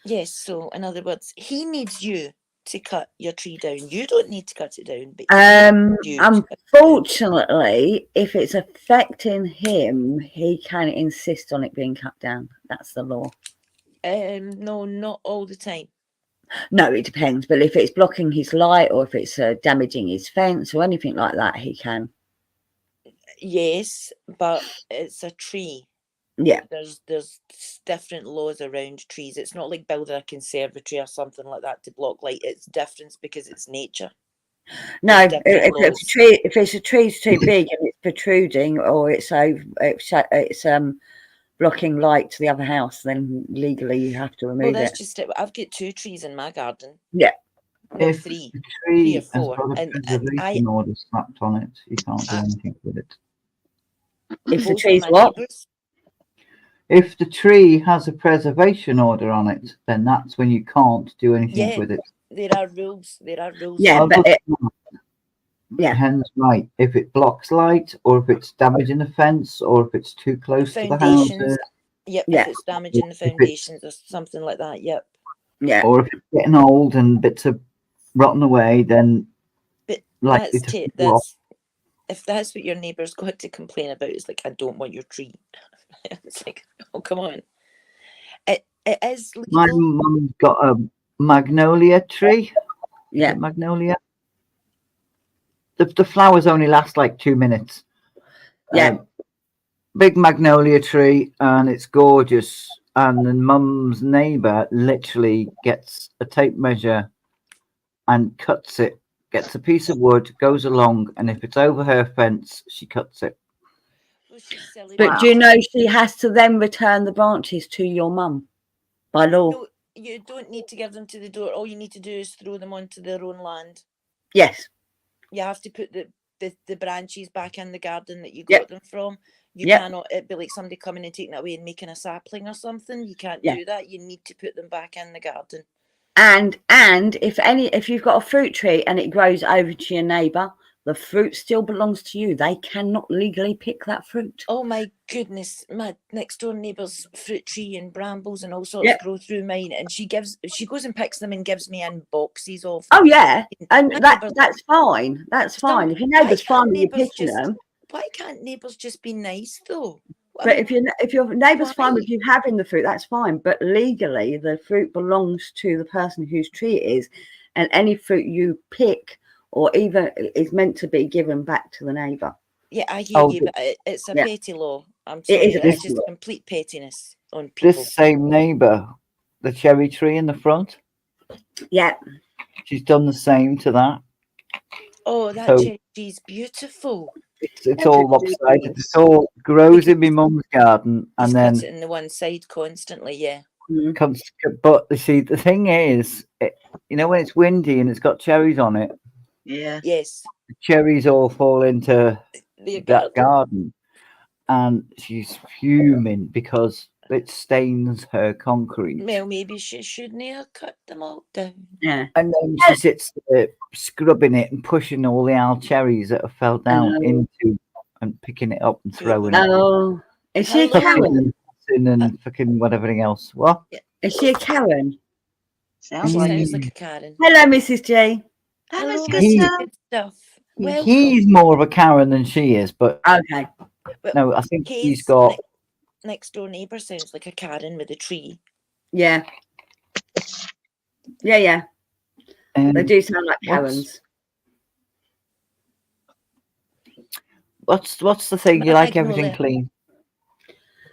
Yes, so in other words, he needs you to cut your tree down. You don't need to cut it down. But unfortunately, if it's affecting him, he can insist on it being cut down. That's the law. No, not all the time. No, it depends. But if it's blocking his light or if it's damaging his fence or anything like that, he can. Yes, but it's a tree. Yeah. There's different laws around trees. It's not like building a conservatory or something like that to block light. It's different because it's nature. No, if it's a tree's too big and it's protruding or it's blocking light to the other house, then legally you have to remove well, that's it. just it. I've got 2 trees in my garden. Yeah. Well, If 3. the tree 3 or 4. has got a preservation order slapped on it, you can't do anything with it. If the tree's what? If the tree has a preservation order on it, then that's when you can't do anything with it. There are rules. Yeah, but Hen's right. If it blocks light, or if it's damaging the fence, or if it's too close to the houses. Yep. If it's damaging the foundations or something like that. Yep. Yeah. Or if it's getting old and bits are rotting away, then likely to block. If that's what your neighbour's got to complain about, it's like, I don't want your tree. It's like, oh, come on. It is legal. My mum's got a magnolia tree. Yeah. Magnolia. The flowers only last like 2 minutes. Yeah. Big magnolia tree, and it's gorgeous. And then mum's neighbour literally gets a tape measure and cuts it. Gets a piece of wood, goes along, and if it's over her fence, she cuts it. But do you know she has to then return the branches to your mum by law? No, you don't need to give them to the door. All you need to do is throw them onto their own land. Yes. You have to put the branches back in the garden that you got them from. You cannot, it'd be like somebody coming and taking it away and making a sapling or something. You can't do that. You need to put them back in the garden. And if you've got a fruit tree and it grows over to your neighbour, the fruit still belongs to you. They cannot legally pick that fruit. Oh my goodness, my next door neighbour's fruit tree and brambles and all sorts grow through mine, and she goes and picks them and gives me in boxes of. Oh yeah, and that's fine. That's fine. If your neighbour's fine with you picking them. Why can't neighbours just be nice though? But if your neighbour's fine with you having the fruit, that's fine. But legally, the fruit belongs to the person whose tree it is, and any fruit you pick or even is meant to be given back to the neighbour. Yeah, I hear you, but it's a petty law. I'm sorry, it's just complete pettiness on people. This same neighbour, the cherry tree in the front. Yeah, she's done the same to that. Oh, that cherry tree's beautiful. It's all lopsided. It all grows in my mum's garden, and then cuts it in the one side constantly. Yeah. But you see, the thing is, when it's windy and it's got cherries on it. Yeah. Yes. The cherries all fall into that garden, and she's fuming because it stains her concrete. Well, maybe she shouldn't have cut them all down. Yeah. And then she sits there scrubbing it and pushing all the old cherries that have fell down into and picking it up and throwing it. Oh, is she a Karen? And fucking whatever else. What? Is she a Karen? Sounds like a Karen. Hello, Mrs. J. That was good stuff. He's more of a Karen than she is, but okay. No, I think he's got. Next door neighbour sounds like a Karen with a tree. Yeah. Yeah. They do sound like Karens. What's the thing? You like everything clean?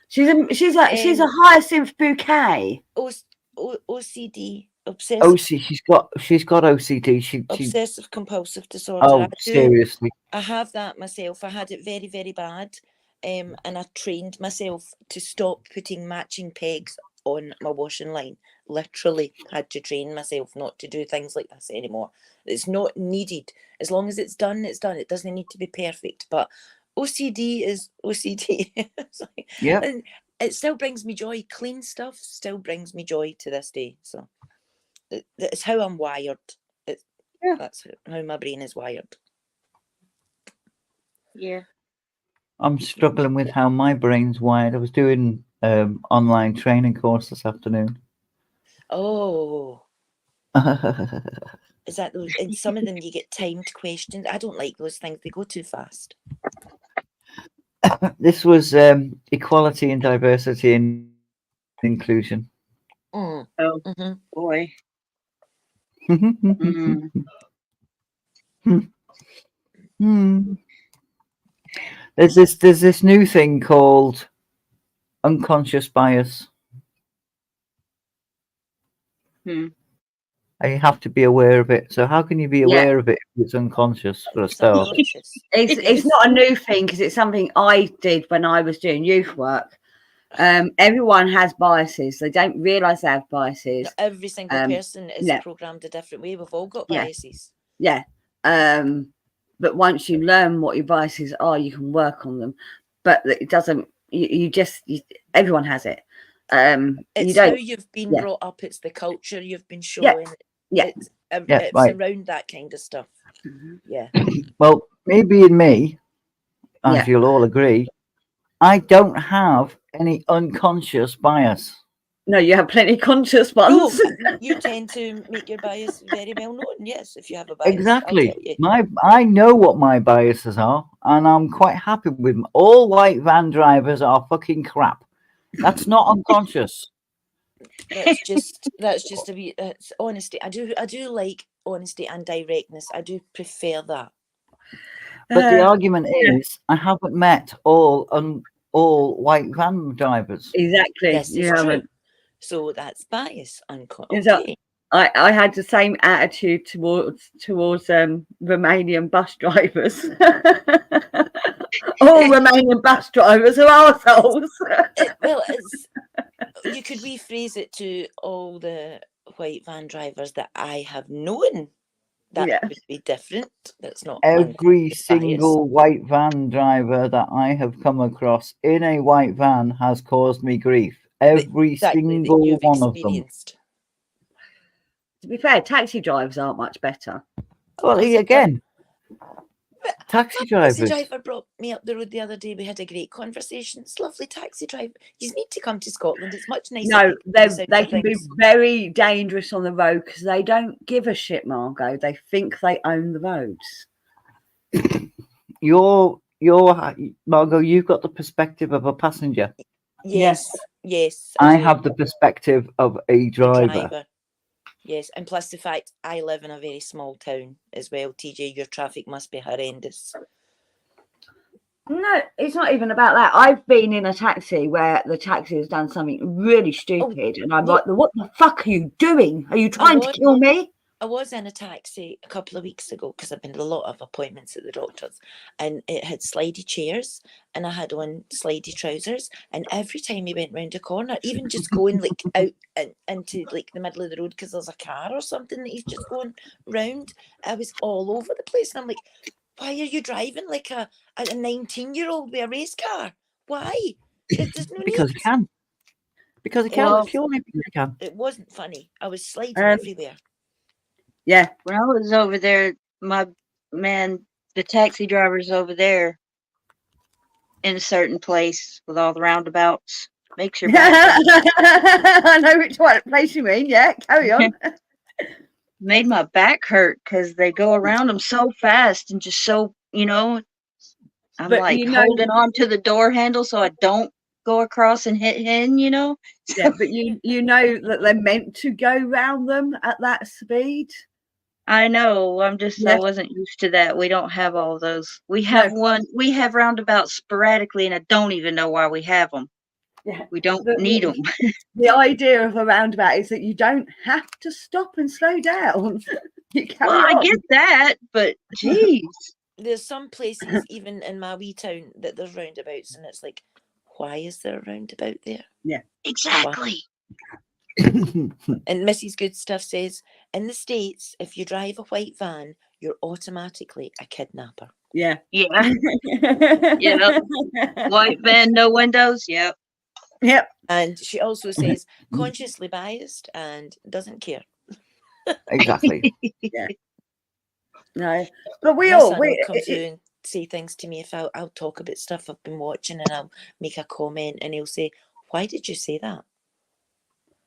She's a hyacinth bouquet. OCD. obsessive she's got OCD. She obsessive compulsive disorder. oh, seriously. I have that myself. I had it very, very bad. And I trained myself to stop putting matching pegs on my washing line. Literally had to train myself not to do things like this anymore. It's not needed. As long as it's done, it's done. It doesn't need to be perfect. But OCD is OCD. Yeah. And it still brings me joy. Clean stuff still brings me joy to this day. So it's how I'm wired. That's how my brain is wired. Yeah. I'm struggling with how my brain's wired. I was doing online training course this afternoon. Oh. Is that those? In some of them, you get timed questions. I don't like those things. They go too fast. This was equality and diversity and inclusion. Oh Mm-hmm. boy. There's this new thing called unconscious bias. And you have to be aware of it. So how can you be aware of it if it's unconscious for a start? It's not a new thing because it's something I did when I was doing youth work. Everyone has biases. They don't realise they have biases. Every single person is programmed a different way. We've all got biases. Yeah. But once you learn what your biases are, you can work on them. But it doesn't. Everyone has it. It's how you've been brought up. It's the culture you've been shown. It's around that kind of stuff. Yeah. Well, maybe in me, as you'll all agree, I don't have any unconscious bias. No, you have plenty conscious ones. No, you tend to make your bias very well known. Yes, if you have a bias. Exactly. I know what my biases are, and I'm quite happy with them. All white van drivers are fucking crap. That's not unconscious. That's just that's honesty. I do like honesty and directness. I do prefer that. But the argument is, I haven't met all white van drivers. Exactly. Yes, you it's haven't. true. So that's bias. Okay. I had the same attitude towards Romanian bus drivers. All Romanian bus drivers are arseholes. You could rephrase it to all the white van drivers that I have known. That would be different. That's not every single white van driver that I have come across in a white van has caused me grief. Every single one of them. To be fair, taxi drivers aren't much better. Well, again, taxi drivers. Taxi driver brought me up the road the other day. We had a great conversation. It's lovely taxi driver. You need to come to Scotland. It's much nicer. No, they can be very dangerous on the road because they don't give a shit, Margot. They think they own the roads. You're Margot. You've got the perspective of a passenger. Yes. I have the perspective of a driver. Yes, and plus the fact I live in a very small town as well, TJ. Your traffic must be horrendous. No, it's not even about that. I've been in a taxi where the taxi has done something really stupid, and I'm like, "What the fuck are you doing? Are you trying to kill me?" I was in a taxi a couple of weeks ago because I've been to a lot of appointments at the doctor's, and it had slidey chairs, and I had on slidey trousers, and every time he went round a corner, even just going like out into like the middle of the road because there's a car or something that he's just going round, I was all over the place, and I'm like, why are you driving like a 19-year-old with a race car? Why? There's no because need. He can. Because he can. Purely because he can. It wasn't funny. I was sliding everywhere. Yeah. When I was over there, my man, the taxi driver's over there in a certain place with all the roundabouts. Makes your back I know which place you mean. Yeah, carry on. Made my back hurt because they go around them so fast and just so, I'm holding on to the door handle so I don't go across and hit him, Yeah, but you know that they're meant to go round them at that speed. I know. I wasn't used to that. We don't have all those. We have we have roundabouts sporadically, and I don't even know why we have them. Yeah. We don't need them. The idea of a roundabout is that you don't have to stop and slow down. You carry Well, I on. get that, but geez. There's some places, even in my wee town, that there's roundabouts, and it's like, why is there a roundabout there? Exactly. And Mrs. Goodstuff says, in the States, if you drive a white van, you're automatically a kidnapper. Yeah. Yeah. Yep. White van, no windows. Yep. Yep. And she also says, consciously biased and doesn't care. Exactly. No, but My all son will come through and say things to me if I'll talk about stuff I've been watching, and I'll make a comment, and he'll say, why did you say that?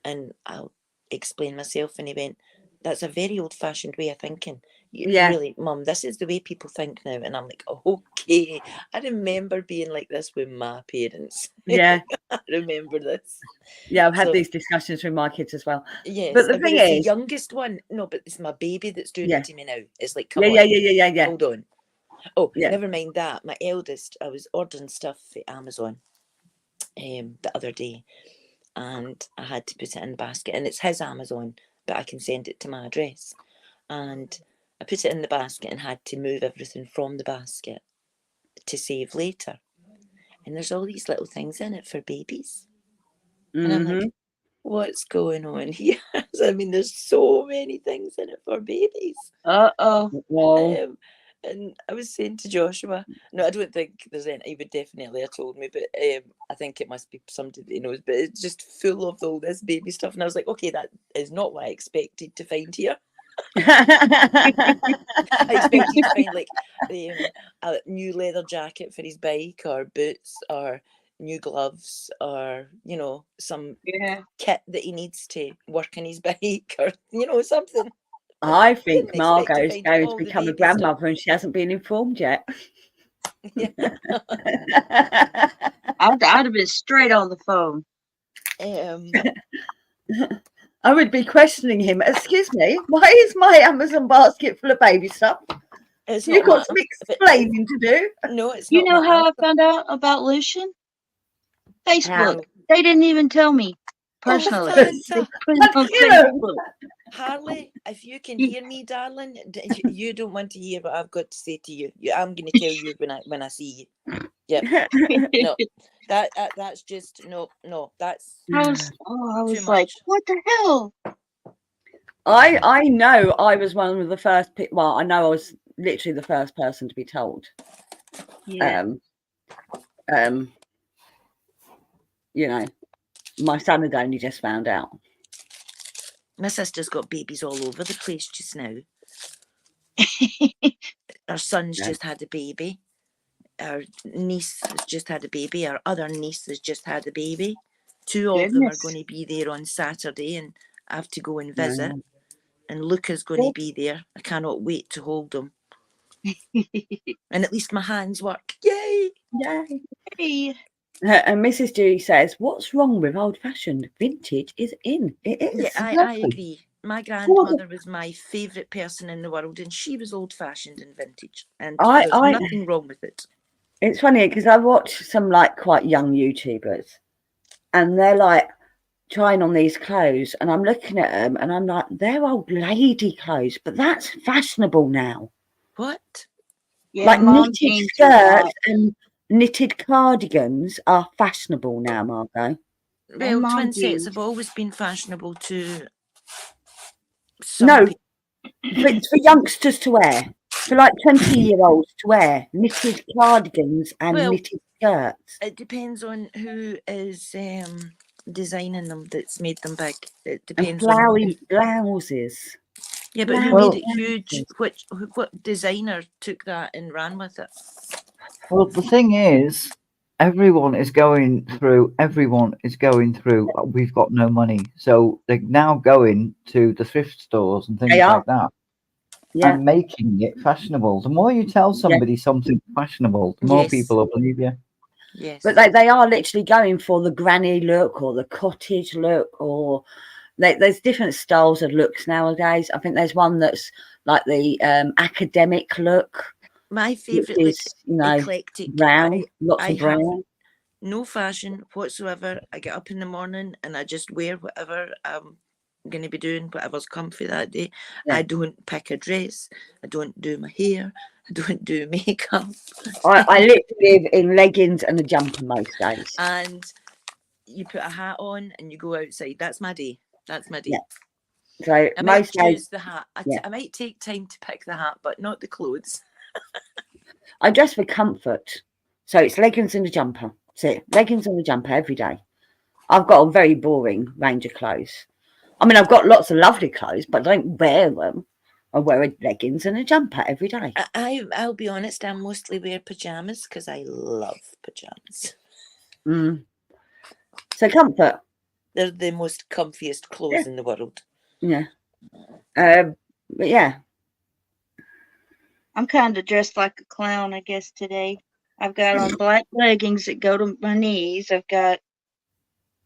And I'll explain myself, and he went, that's a very old-fashioned way of thinking. Yeah. Really, Mum, this is the way people think now. And I'm like, okay, I remember being like this with my parents. Yeah. I remember this. Yeah, I've had So- these discussions with my kids as well. Yes, But the but thing it's is- the youngest one. No, but it's my baby that's doing Yeah. it to me now. It's like, come Yeah, on. yeah. Hold on. Oh, Yeah. never mind that. My eldest, I was ordering stuff for Amazon the other day, and I had to put it in the basket, and it's his Amazon, but I can send it to my address. And I put it in the basket and had to move everything from the basket to save later. And there's all these little things in it for babies. And I'm like, what's going on here? I mean, there's so many things in it for babies. Uh-oh. Well, And I was saying to Joshua, no, I don't think there's any, he would definitely have told me, but I think it must be somebody that he knows, but it's just full of all this baby stuff. And I was like, okay, that is not what I expected to find here. I expected to find like a new leather jacket for his bike, or boots, or new gloves, or, you know, some Yeah. kit that he needs to work on his bike, or, you know, something. I think Didn't expect to Margot's find going to all the become a baby stuff. grandmother and she hasn't been informed yet. Yeah. I'd have been straight on the phone. I would be questioning him. Excuse me, why is my Amazon basket full of baby stuff? It's You've not got my- some explaining to do. No, it's You not. know my how I Amazon. found out about Lucian? Facebook. How? They didn't even tell me personally. They Fanta. put it on You know. Facebook. Harley, if you can You- hear me, darling, you don't want to hear what I've got to say to you. I'm going to tell you when I see you. Yep. No, that's just no. That's I was too like, much. what the hell? I know I was one of the first. Well, I know I was literally the first person to be told. Yeah. You know, my son had only just found out. My sister's got babies all over the place just now. Our son's just had a baby. Our niece has just had a baby. Our other niece has just had a baby. Two of them are Goodness. going to be there on Saturday, and I have to go and Yeah. visit. And Luca's going to be there. I cannot wait to hold him. And at least my hands work. Yay! Yay. Hey. And Mrs. Dewey says, "What's wrong with old-fashioned? Vintage is in. It is." Yeah, I Exactly. agree. My grandmother was my favourite person in the world, and she was old-fashioned and vintage. And there's nothing wrong with it. It's funny because I watch some like quite young YouTubers, and they're like trying on these clothes, and I'm looking at them, and I'm like, they're old lady clothes, but that's fashionable now. What? Yeah, Like Mom knitted changed a skirts lot. and knitted cardigans are fashionable now, Margot. Well, Mom twin sets jeans. have always been fashionable to No, people. for youngsters to wear, for like 20-year-olds to wear knitted cardigans and Well, knitted skirts. It depends on who is designing them that's made them big. It And depends on. flowery blouses. Yeah, but who Well- made it huge? What designer took that and ran with it? Well, the thing is, everyone is going through. We've got no money, so they're now going to the thrift stores and things They are. like that, Yeah. and making it fashionable. The more you tell somebody something fashionable, the more Yes. people will believe you. Yes. But they are literally going for the granny look or the cottage look, or there's different styles of looks nowadays. I think there's one that's like the academic look, My which favourite look, is, you know, eclectic. brown, lots I of have- brown. no fashion whatsoever. I get up in the morning and I just wear whatever I'm going to be doing, whatever's comfy that day. Yeah. I don't pick a dress. I don't do my hair. I don't do makeup. I literally live in leggings and a jumper most days. And you put a hat on and you go outside. That's my day. That's my day. Yeah. So I might most days, choose the hat. yeah. I might take time to pick the hat, but not the clothes. I dress for comfort. So it's leggings and a jumper. That's it. Leggings and a jumper every day. I've got a very boring range of clothes. I mean, I've got lots of lovely clothes, but I don't wear them. I wear a leggings and a jumper every day. I'll be honest, I mostly wear pajamas because I love pajamas. So comfort. They're the most comfiest clothes in the world. Yeah. But yeah. I'm kind of dressed like a clown, I guess, today. I've got on black leggings that go to my knees. I've got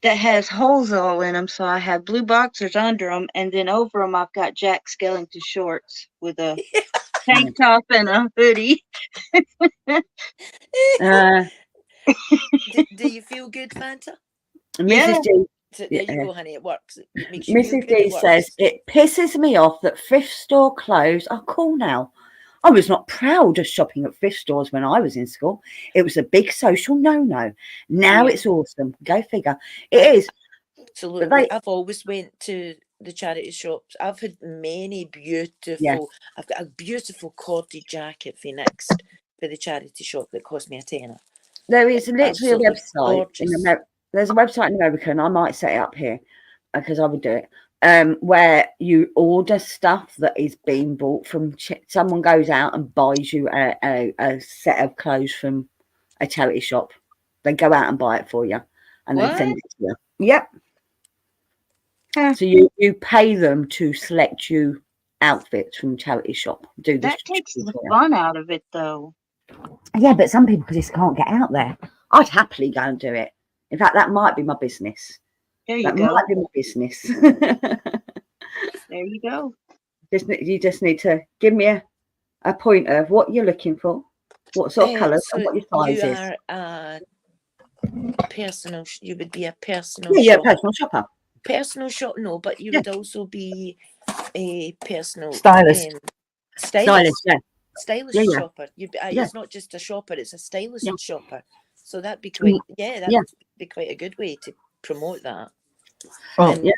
that has holes all in them, so I have blue boxers under them, and then over them I've got Jack Skellington shorts with a tank top and a hoodie. Do you feel good, Fanta? Mrs. D. So there you go, honey. It works. It makes you feel Mrs. good, D says it pisses me off that thrift store clothes are cool now. I was not proud of shopping at thrift stores when I was in school. It was a big social no-no. Now it's awesome. Go figure. It is. Absolutely. I've always went to the charity shops. I've had many beautiful. Yeah. I've got a beautiful corded jacket for next for the charity shop that cost me $10. There is literally a website gorgeous. in America. There's a website in America, and I might set it up here because I would do it. Where you order stuff that is being bought from someone goes out and buys you a set of clothes from a charity shop. They go out and buy it for you and then send it to you. Yep. Huh. So you pay them to select you outfits from charity shop. That takes the fun out of it, though. Yeah, but some people just can't get out there. I'd happily go and do it. In fact, that might be my business. There you That go. might be my business. There you go. You just need to give me a pointer of what you're looking for, what sort of colours, and what your size is. You are personal. You would be a personal. Yeah, personal shopper. Personal shop, no, but you would also be a personal stylist. Stylist, yeah. Stylish shopper. You'd be, it's not just a shopper; it's a stylish shopper. So that'd be quite, that'd be quite a good way to promote that. Oh, yeah.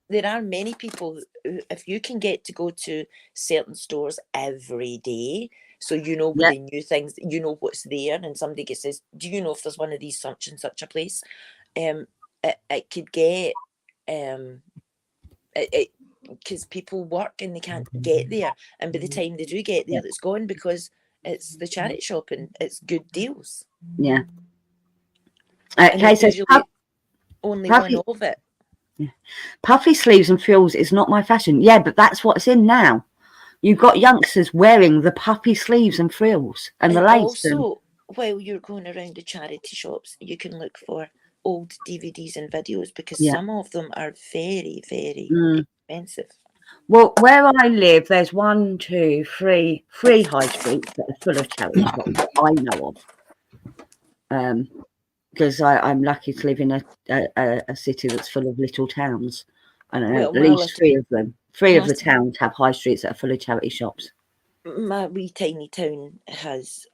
There are many people who, if you can get to go to certain stores every day, so you know the new things, you know what's there, and somebody says, "Do you know if there's one of these such and such a place?" It could get because people work and they can't get there, and by the time they do get there, it's gone because it's the charity shop and it's good deals. Yeah. Okay, so only one of it. Yeah. Puffy sleeves and frills is not my fashion. Yeah, but that's what's in now. You've got youngsters wearing the puffy sleeves and frills and the lace. Also, while you're going around the charity shops, you can look for old DVDs and videos because some of them are very, very expensive. Well, where I live, there's 1, 2, 3 high streets that are full of charity shops that I know of. Because I'm lucky to live in a city that's full of little towns, and at least 3 of them. 3 of the towns have high streets that are full of charity shops. My wee tiny town has,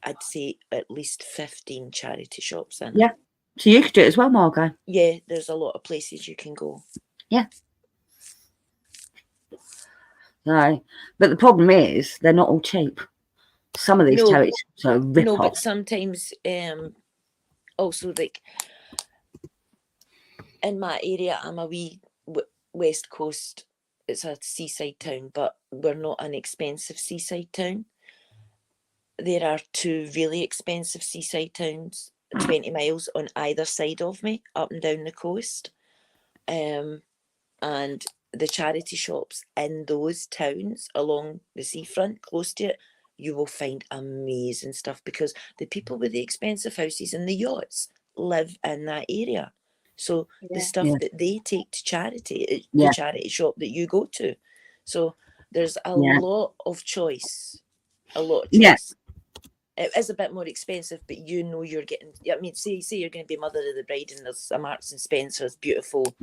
I'd say, at least 15 charity shops in it. Yeah, so you could do it as well, Margot. Yeah, there's a lot of places you can go. Yeah. No, but the problem is they're not all cheap. Some of these charity shops are a rip-off. No, but sometimes, also, like in my area, I'm a wee west coast. It's a seaside town, but we're not an expensive seaside town. There are 2 really expensive seaside towns, 20 miles on either side of me, up and down the coast. And the charity shops in those towns along the seafront, close to it, you will find amazing stuff because the people with the expensive houses and the yachts live in that area. So the stuff that they take to charity is the charity shop that you go to. So there's a lot of choice. A lot of choice. It is a bit more expensive, but you know you're getting. I mean, say you're going to be mother of the bride, and there's a Marks and Spencer's beautiful,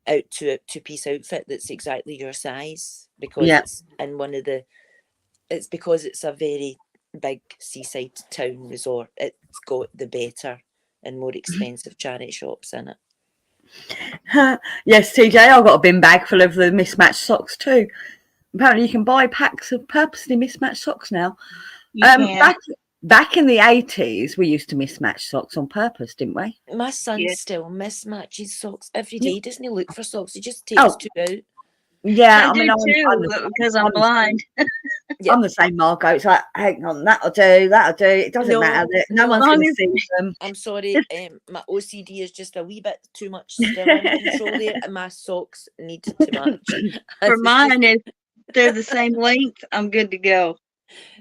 out to a two-piece outfit that's exactly your size, because it's in one of the. It's because it's a very big seaside town resort. It's got the better and more expensive charity shops in it. Yes, TJ, I've got a bin bag full of the mismatched socks too. Apparently, you can buy packs of purposely mismatched socks now. Back in the 80s, we used to mismatch socks on purpose, didn't we? My son still mismatches socks every day. He doesn't look for socks. He just takes two out. Yeah, I do too, because I'm blind. I'm the same, Margot. It's like, hang on, that'll do. It doesn't matter. No one's going to see them. I'm sorry, my OCD is just a wee bit too much still in control there, and my socks need to match. For mine, if they're the same length, I'm good to go.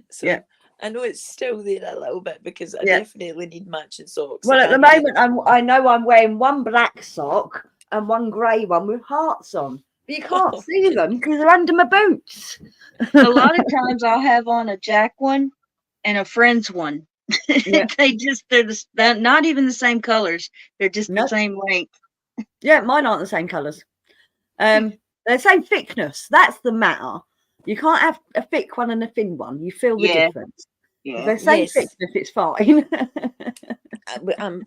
So I know it's still there a little bit, because I definitely need matching socks. Well, at the moment, I know I'm wearing one black sock and one grey one with hearts on. You can't see them because they're under my boots. A lot of times I'll have on a Jack one and a Friends one. They're not even the same colors. They're just the same length. Yeah, mine aren't the same colors. They're the same thickness. That's the matter. You can't have a thick one and a thin one. You feel the difference. Yeah. If they're the same thickness, it's fine.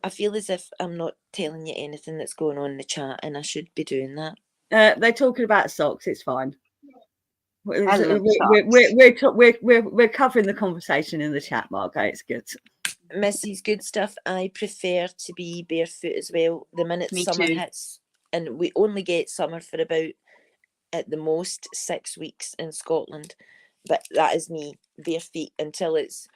I feel as if I'm not telling you anything that's going on in the chat, and I should be doing that. They're talking about socks. It's fine. We're covering the conversation in the chat, Margot. It's good. Mrs. Good Stuff. I prefer to be barefoot as well. The minute summer hits, and we only get summer for about, at the most, 6 weeks in Scotland, but that is me, bare feet until it's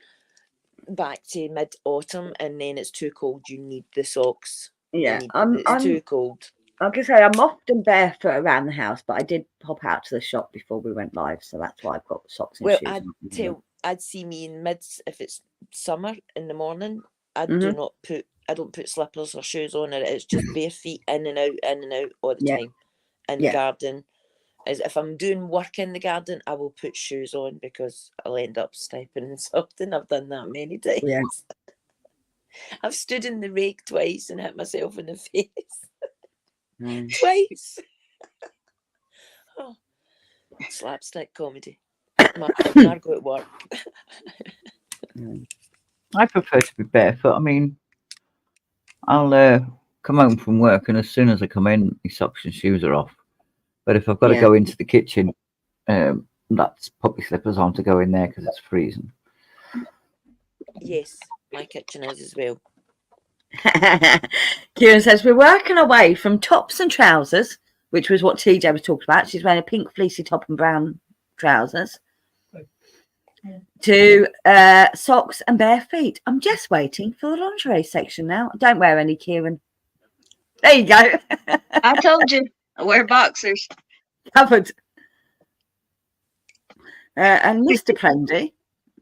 back to mid-autumn, and then it's too cold. You need the socks. Yeah, it's too cold. I can say I'm often barefoot around the house, but I did pop out to the shop before we went live, so that's why I've got socks and shoes. I'd see me in mids if it's summer in the morning. I don't put slippers or shoes on it. It's just bare feet in and out all the time. In the garden, as if I'm doing work in the garden, I will put shoes on because I'll end up stepping in something. I've done that many times. Yeah. I've stood in the rake twice and hit myself in the face. Twice. Slapstick comedy. Margot at work. I prefer to be barefoot. I mean, I'll come home from work, and as soon as I come in, my socks and shoes are off. But if I've got to go into the kitchen, that's put my slippers on to go in there because it's freezing. Yes, my kitchen is as well. Kieran says we're working away from tops and trousers, which was what TJ was talking about. She's wearing a pink fleecy top and brown trousers, to socks and bare feet. I'm just waiting for the lingerie section now. Don't wear any, Kieran. There you go. I told you, I wear boxers. Covered. And Mr. Prendy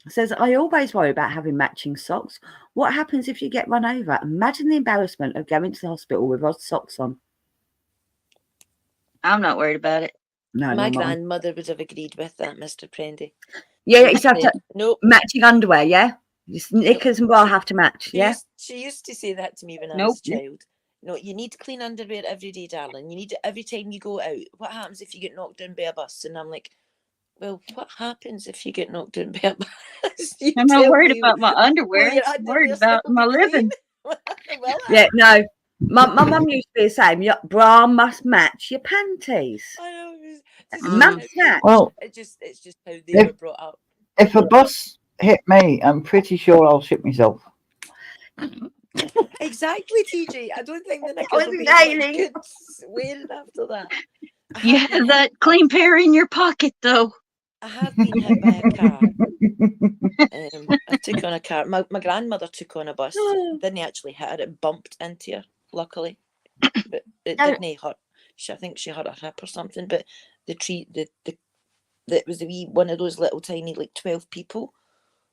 says, I always worry about having matching socks. What happens if you get run over? Imagine the embarrassment of going to the hospital with odd socks on. I'm not worried about it. No, my grandmother would have agreed with that, Mr. Prendy. Yeah, you have to matching underwear, yeah? Knickers and bra have to match, yeah? She used to say that to me when I was a child. No, you need clean underwear every day, darling. You need it every time you go out. What happens if you get knocked down by a bus? And I'm like, well, what happens if you get knocked down by a bus? I'm not worried about my underwear. I'm worried about my living. Yeah, no. My mum used to be the same. Your bra must match your panties. I know. Well, it's just how they were brought up. If a bus hit me, I'm pretty sure I'll shit myself. Exactly, TJ. I don't think the knickers will be good wearing after that. You have that clean pair in your pocket, though. I have been hit by a car. I took on a car. My grandmother took on a bus. Didn't actually hit her. It bumped into her, luckily. But it didn't hurt. I think she had a hip or something. But that was one of those little tiny, like 12 people,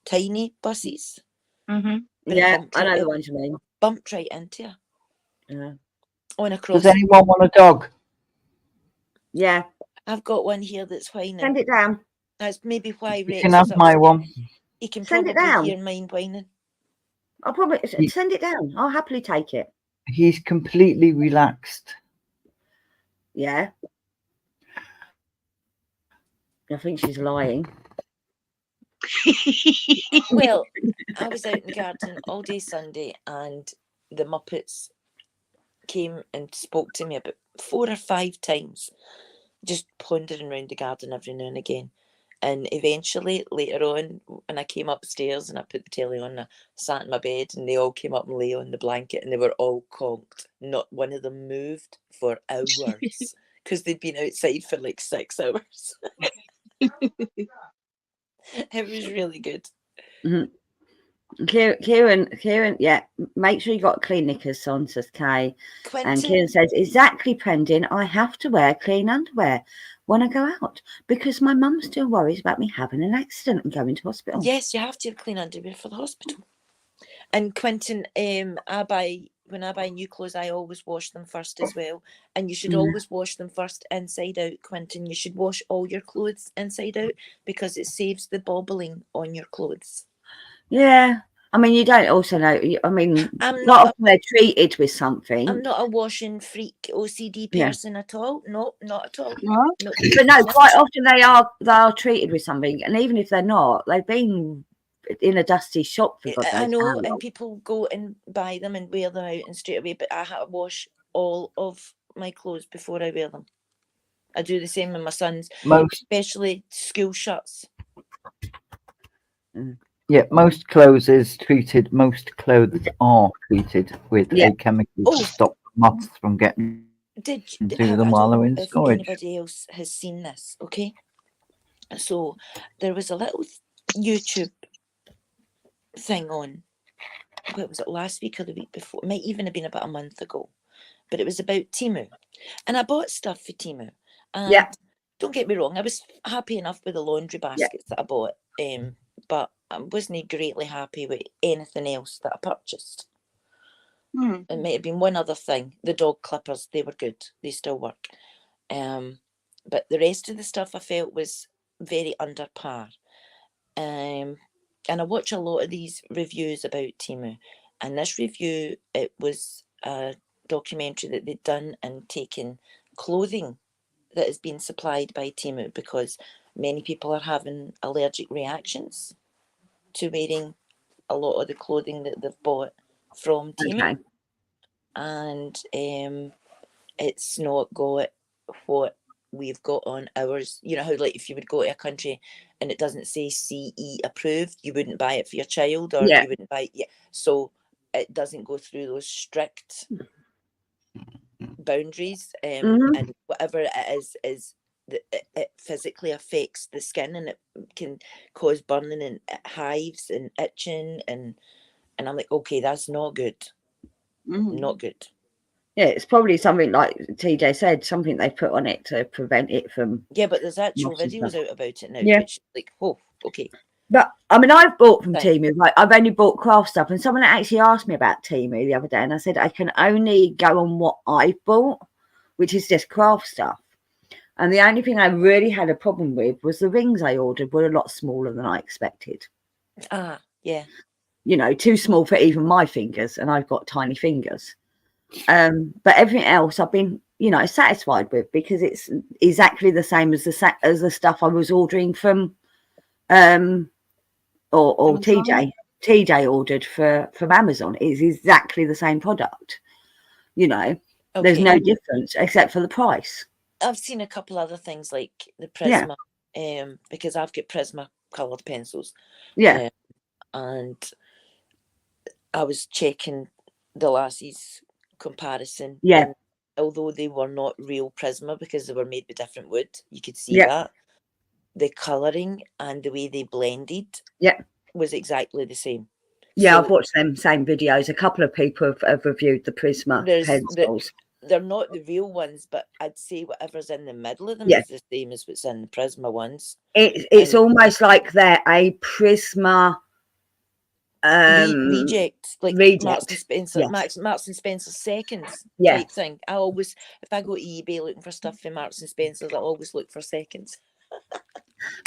tiny buses. Mm-hmm. Yeah, I know the ones you mean. Bumped right into her. Yeah. On a cross. Does anyone want a dog? Yeah. I've got one here that's whining. Send it down. That's maybe why you can have my one. He can Send it probably down. hear mine whining. I'll probably send it down. I'll happily take it. He's completely relaxed. Yeah. I think she's lying. Well, I was out in the garden all day Sunday, and the Muppets came and spoke to me about 4 or 5 times, just pondering around the garden every now and again. And eventually, later on, when I came upstairs and I put the telly on, I sat in my bed, and they all came up and lay on the blanket, and they were all conked. Not one of them moved for hours because they'd been outside for like 6 hours. It was really good. Mm-hmm. Kieran, yeah, make sure you got clean knickers on, says Kay. Quentin, And Kieran says, exactly, Pending, I have to wear clean underwear when I go out because my mum still worries about me having an accident and going to hospital. yes, you have to have clean underwear for the hospital. And Quentin, when I buy new clothes, I always wash them first as well. And you should always wash them first inside out, Quentin. You should wash all your clothes inside out because it saves the bobbling on your clothes. Yeah. I mean, you don't also know. I mean, I'm not often they're treated with something. I'm not a washing freak OCD person at all. No, not at all. No? No. But no, quite often they are treated with something, and even if they're not, they've been in a dusty shop for God knows I know, how long. and people go and buy them and wear them out and straight away. But I have to wash all of my clothes before I wear them. I do the same with my sons, especially school shirts. Yeah, most clothes are treated with a chemical to stop moths from getting into them while they're in storage. Anybody else has seen this, okay? So there was a little YouTube thing on, what was it, last week or the week before? It might even have been about a month ago, but it was about Temu. And I bought stuff for Temu. And don't get me wrong, I was happy enough with the laundry baskets that I bought, but I wasn't greatly happy with anything else that I purchased. It might have been one other thing. The dog clippers, they were good. They still work. But the rest of the stuff I felt was very under par. And I watch a lot of these reviews about Temu. And this review, it was a documentary that they'd done and taken clothing that has been supplied by Temu because many people are having allergic reactions to wearing a lot of the clothing that they've bought from Temu. Okay. And it's not got what we've got on ours. You know how, like, if you would go to a country and it doesn't say CE approved, you wouldn't buy it for your child, or you wouldn't buy it. So it doesn't go through those strict boundaries, and whatever it is it physically affects the skin, and it can cause burning and hives and itching, and I'm like, okay, that's not good. Not good. Yeah, it's probably something like TJ said, something they put on it to prevent it from. Yeah, but there's actual videos out about it now. Yeah. Which, like, oh, okay. But I mean, I've bought from Temu. Like, I've only bought craft stuff, and someone actually asked me about Temu the other day, and I said I can only go on what I've bought, which is just craft stuff. And the only thing I really had a problem with was the rings I ordered were a lot smaller than I expected. Yeah. You know, too small for even my fingers, and I've got tiny fingers. But everything else I've been, you know, satisfied with because it's exactly the same as the stuff I was ordering from, or TJ ordered from Amazon. It's exactly the same product. You know, there's no difference except for the price. I've seen a couple other things like the Prisma, because I've got Prisma coloured pencils. Yeah. And I was checking the lassies comparison. Yeah. And although they were not real Prisma because they were made with different wood, you could see that. The colouring and the way they blended was exactly the same. Yeah, so, I've watched them same videos. A couple of people have reviewed the Prisma pencils. They're not the real ones, but I'd say whatever's in the middle of them is the same as what's in the Prisma ones. It's almost like they're a Prisma reject, like Marks and Spencer, Marks and Spencer seconds type thing. I always, if I go to eBay looking for stuff for Marks and Spencer's, I always look for seconds.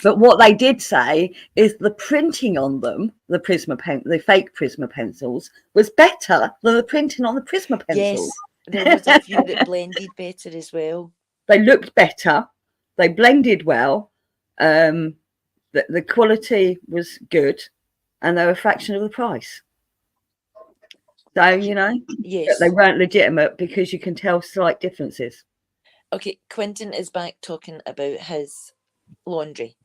But what they did say is the printing on them, the fake Prisma pencils, was better than the printing on the Prisma pencils. Yes, there was a few that blended better as well. They looked better. They blended well. The quality was good, and they were a fraction of the price. So, you know, Yes, they weren't legitimate because you can tell slight differences. Okay, Quentin is back talking about his laundry,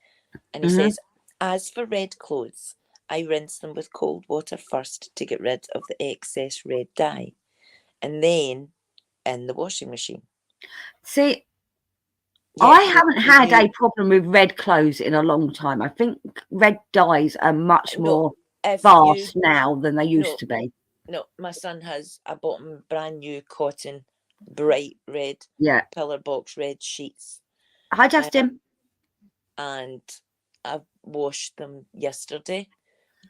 and he Mhm. says, as for red clothes, I rinse them with cold water first to get rid of the excess red dye, and then in the washing machine. See, Yeah, I haven't had you- a problem with red clothes in a long time. I think red dyes are much No, more if fast you now than they used No. to be. no, my son has a bottom brand new cotton, bright red Yeah. pillar box red sheets, Hi, Justin. and I washed them yesterday,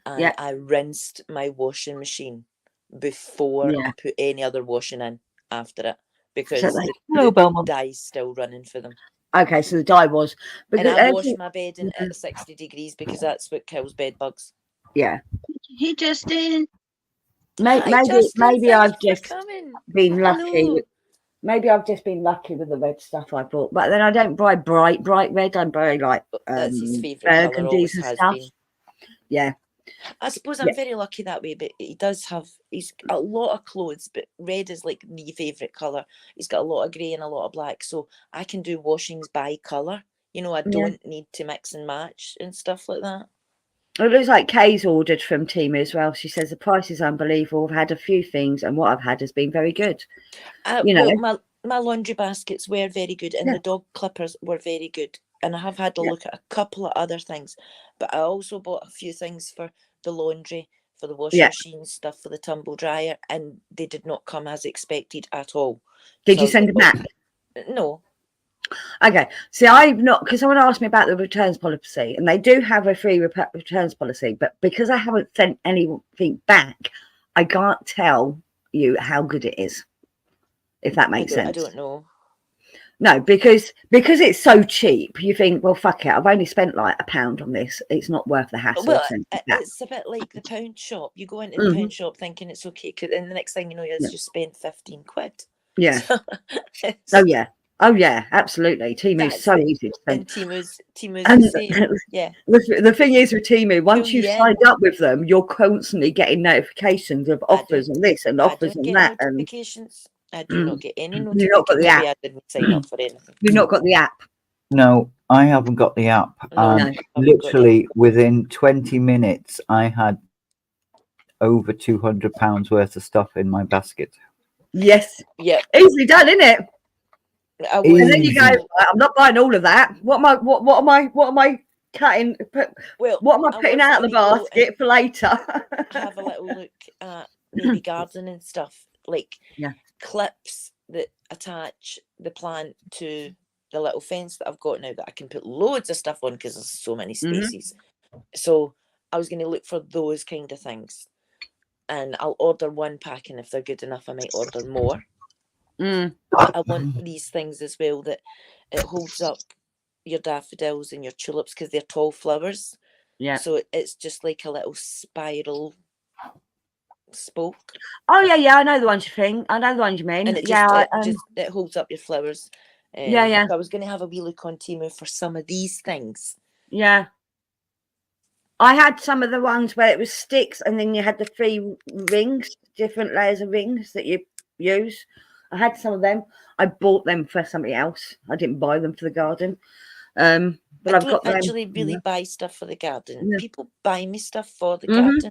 and Yeah. I rinsed my washing machine before Yeah. I put any other washing in after it, because So they- Hello, the Belmont. dye's still running for them. Okay, so the dye was. And Because I wash my bed in at 60 degrees because that's what kills bed bugs. yeah. Hey, Justin. Hi, Justin, maybe thank I've you for just coming. been lucky. Hello. Maybe I've just been lucky with the red stuff I bought. But then I don't buy bright red. I buy like That's his favourite colour, burgundies always and has stuff. been. Yeah. I suppose I'm very lucky that way, but he's a lot of clothes, but red is like the favourite colour. He's got a lot of grey and a lot of black, so I can do washings by colour. You know, I don't need to mix and match and stuff like that. It looks like Kay's ordered from Temu as well. She says the price is unbelievable. I've had a few things, and what I've had has been very good. You know, Well, my laundry baskets were very good, and the dog clippers were very good. And I have had a look at a couple of other things, but I also bought a few things for the laundry, for the washing machine stuff, for the tumble dryer, and they did not come as expected at all. Did you send them back? No. Okay. See, I've not, because someone asked me about the returns policy, and they do have a free returns policy, but because I haven't sent anything back, I can't tell you how good it is, if that makes sense. I don't know. No, because it's so cheap, you think, well, fuck it, I've only spent like £1 on this. It's not worth the hassle. Well, it's a bit like the pound shop. You go into the pound shop thinking it's okay, and the next thing you know, you just spent 15 quid. Yeah. Oh yeah, absolutely. Temu's so easy to spend. And Temu's And the same. Yeah. The thing is with Temu, once you've signed up with them, you're constantly getting notifications of offers and this and offers and that. Notifications. I do not get any notifications. You've not got the app. I didn't sign up for anything. You've not got the app. No, I haven't got the app. No, Literally within 20 minutes, I had over £200 worth of stuff in my basket. Yes. Yeah. Easily done, isn't it? And then you go, I'm not buying all of that. What am I cutting? What am I putting out of the basket for later? Have a little look at maybe gardening stuff, like clips that attach the plant to the little fence that I've got now that I can put loads of stuff on because there's so many spaces. So I was going to look for those kind of things, and I'll order one pack, and if they're good enough, I might order more. But I want these things as well that it holds up your daffodils and your tulips because they're tall flowers. Yeah. So it's just like a little spiral spoke. Oh yeah, I know the ones you think. I know the ones you mean. And it it holds up your flowers. So I was going to have a wee look on Temu for some of these things. Yeah. I had some of the ones where it was sticks, and then you had the 3 rings, different layers of rings that you use. I had some of them. I bought them for something else. I didn't buy them for the garden. But I I've got don't them. actually really buy stuff for the garden. Yeah. People buy me stuff for the garden,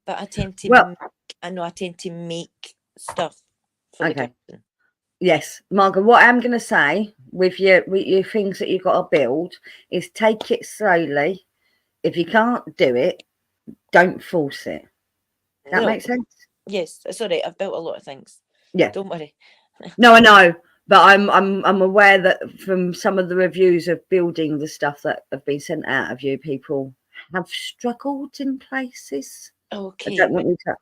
but I tend to make stuff for the garden. Yes, Margaret, what I'm going to say with your things that you've got to build is take it slowly. If you can't do it, don't force it. That makes sense? Yes, it's all right. I've built a lot of things. Yeah. Don't worry. No, I know, but I'm aware that from some of the reviews of building the stuff that have been sent out of you, people have struggled in places. Okay. I don't want you to.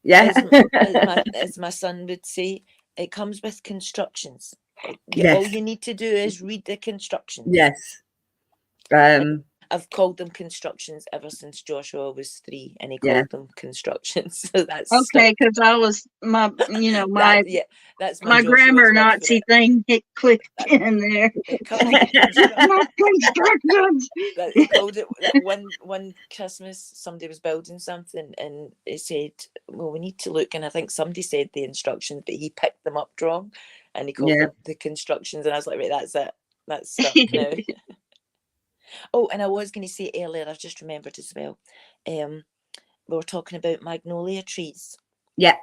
Yeah. As my son would say, it comes with constructions. Yes. All you need to do is read the constructions. Yes. I've called them constructions ever since Joshua was 3, and he Yeah. called them constructions. So that's Okay, because I was my that's my Joshua's grammar word for Nazi it. thing hit clicked in there. It called it construction. My constructions. He called it that one Christmas. Somebody was building something, and he said, "Well, we need to look." And I think somebody said the instructions, but he picked them up wrong, and he called them the constructions. And I was like, "Right, that's it. That's stuck now." Oh, and I was going to say earlier, I've just remembered as well. We were talking about magnolia trees. Yeah.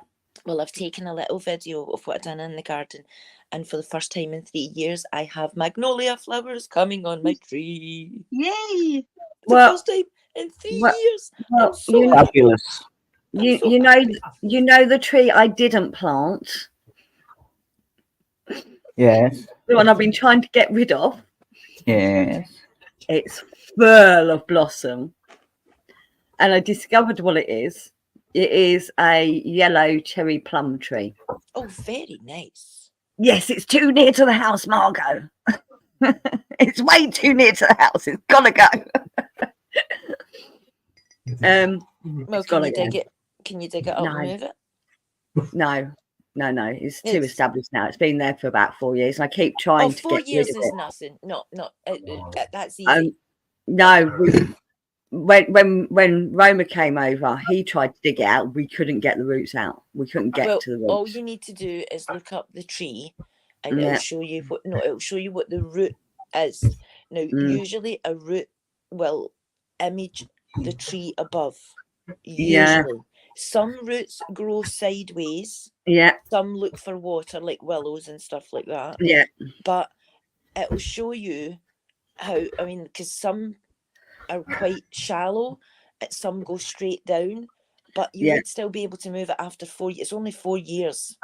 Well, I've taken a little video of what I've done in the garden, and for the first time in 3 years, I have magnolia flowers coming on my tree. Yay! It's the first time in 3 years. I'm so fabulous. You know the tree I didn't plant. Yes. The one I've been trying to get rid of. Yes. It's full of blossom, and I discovered what it is. It is a yellow cherry plum tree. Oh, very nice. Yes, it's too near to the house, Margot. It's way too near to the house. It's gotta go. Well, can you dig it? Can you dig it up and move it? No. It's too established now. It's been there for about 4 years, and I keep trying to 4 get years rid of is it. nothing. No, that's easy. No, when Roma came over, he tried to dig it out. We couldn't get the roots out. We couldn't get to the roots. All you need to do is look up the tree, and it'll show you what. No, it'll show you what the root is. Now, usually a root will image the tree above. Usually, some roots grow sideways. Yeah. Some look for water, like willows and stuff like that. Yeah. But it will show you how. I mean, because some are quite shallow, some go straight down, but you would still be able to move it after 4 years. It's only 4 years.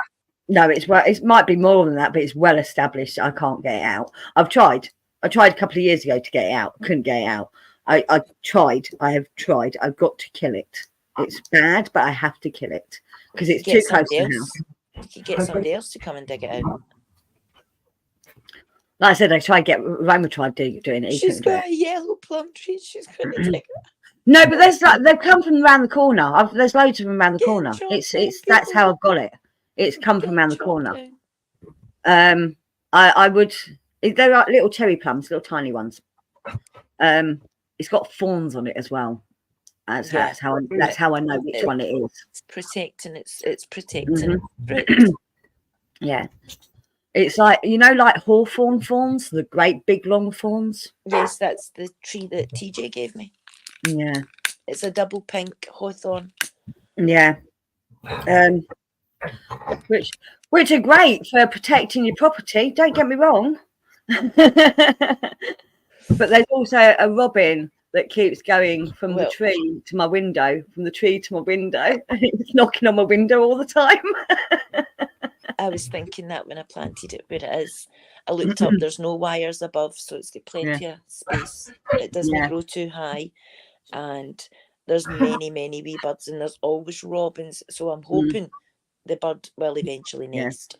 No, it might be more than that, but it's well established. I can't get it out. I've tried. I tried a couple of years ago to get it out. Couldn't get it out. I tried. I have tried. I've got to kill it. It's bad, but I have to kill it because it's too close to the house. You get somebody else to come and dig it out. Like I said, I tried Roma tried doing it. She's got a yellow plum tree. She's going to dig it. No, but they've come from around the corner. There's loads of them around the corner. That's how I've got it. It's come from around the corner. I would. They're like little cherry plums, little tiny ones. It's got thorns on it as well. That's how I know which one it is. It's protecting. It's protecting. Yeah. It's like, like hawthorn thorns, the great big long thorns. Yes, that's the tree that TJ gave me. Yeah. It's a double pink hawthorn. Yeah. Which are great for protecting your property, don't get me wrong. But there's also a robin that keeps going from the tree to my window, from the tree to my window. It's knocking on my window all the time. I was thinking that when I planted it where it is. I looked up, there's no wires above, so it's got plenty of space. It doesn't grow too high. And there's many wee birds, and there's always robins. So I'm hoping the bird will eventually nest.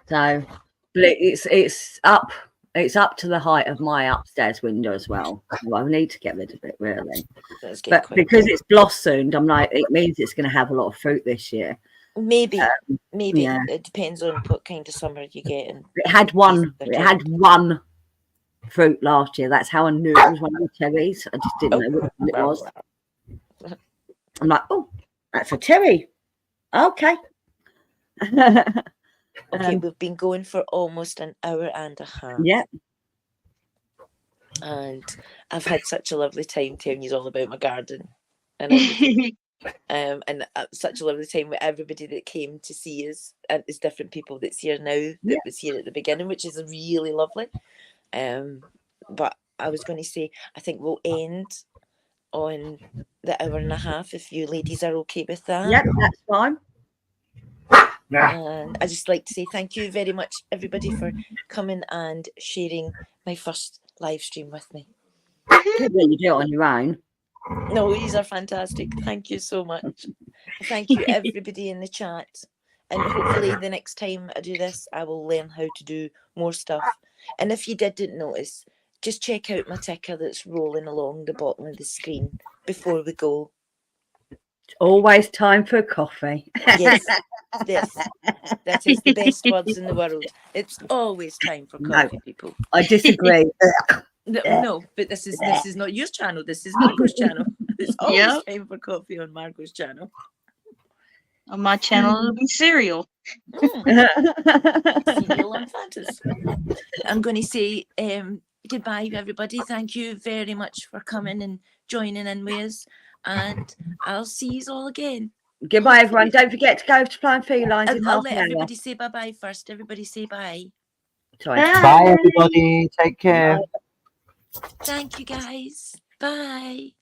So it's up. It's up to the height of my upstairs window as well. So I need to get rid of it, really. But because it's blossomed, I'm like, it means it's going to have a lot of fruit this year. Maybe it depends on what kind of summer you get. And it had one fruit last year. That's how I knew it was one of the cherries. I just didn't know what it was. I'm like, oh, that's a cherry. Okay. Okay, we've been going for almost an hour and a half. Yeah. And I've had such a lovely time telling you all about my garden and everything. And such a lovely time with everybody that came to see us, and it's different people that's here now that was here at the beginning, which is really lovely. But I was going to say, I think we'll end on the hour and a half if you ladies are okay with that. Yep, that's fine. And I just like to say thank you very much, everybody, for coming and sharing my first live stream with me. Good that you do it on your own. No, these are fantastic. Thank you so much. Thank you, everybody in the chat. And hopefully the next time I do this, I will learn how to do more stuff. And if you didn't notice, just check out my ticker that's rolling along the bottom of the screen before we go. It's always time for coffee. Yes, yes, that is the best words in the world. It's always time for coffee, people. I disagree. No, but this is not your channel. This is Margot's channel. It's always time for coffee on Margot's channel. On my channel, it'll be cereal. Cereal and Fantas. I'm going to say goodbye, everybody. Thank you very much for coming and joining in with us. And I'll see you all again. Goodbye, everyone. Don't forget to go to Flying Felines in I'll half let an hour. everybody say bye-bye first. Everybody say bye. Sorry. Bye, everybody. Take care. Thank you, guys. Bye.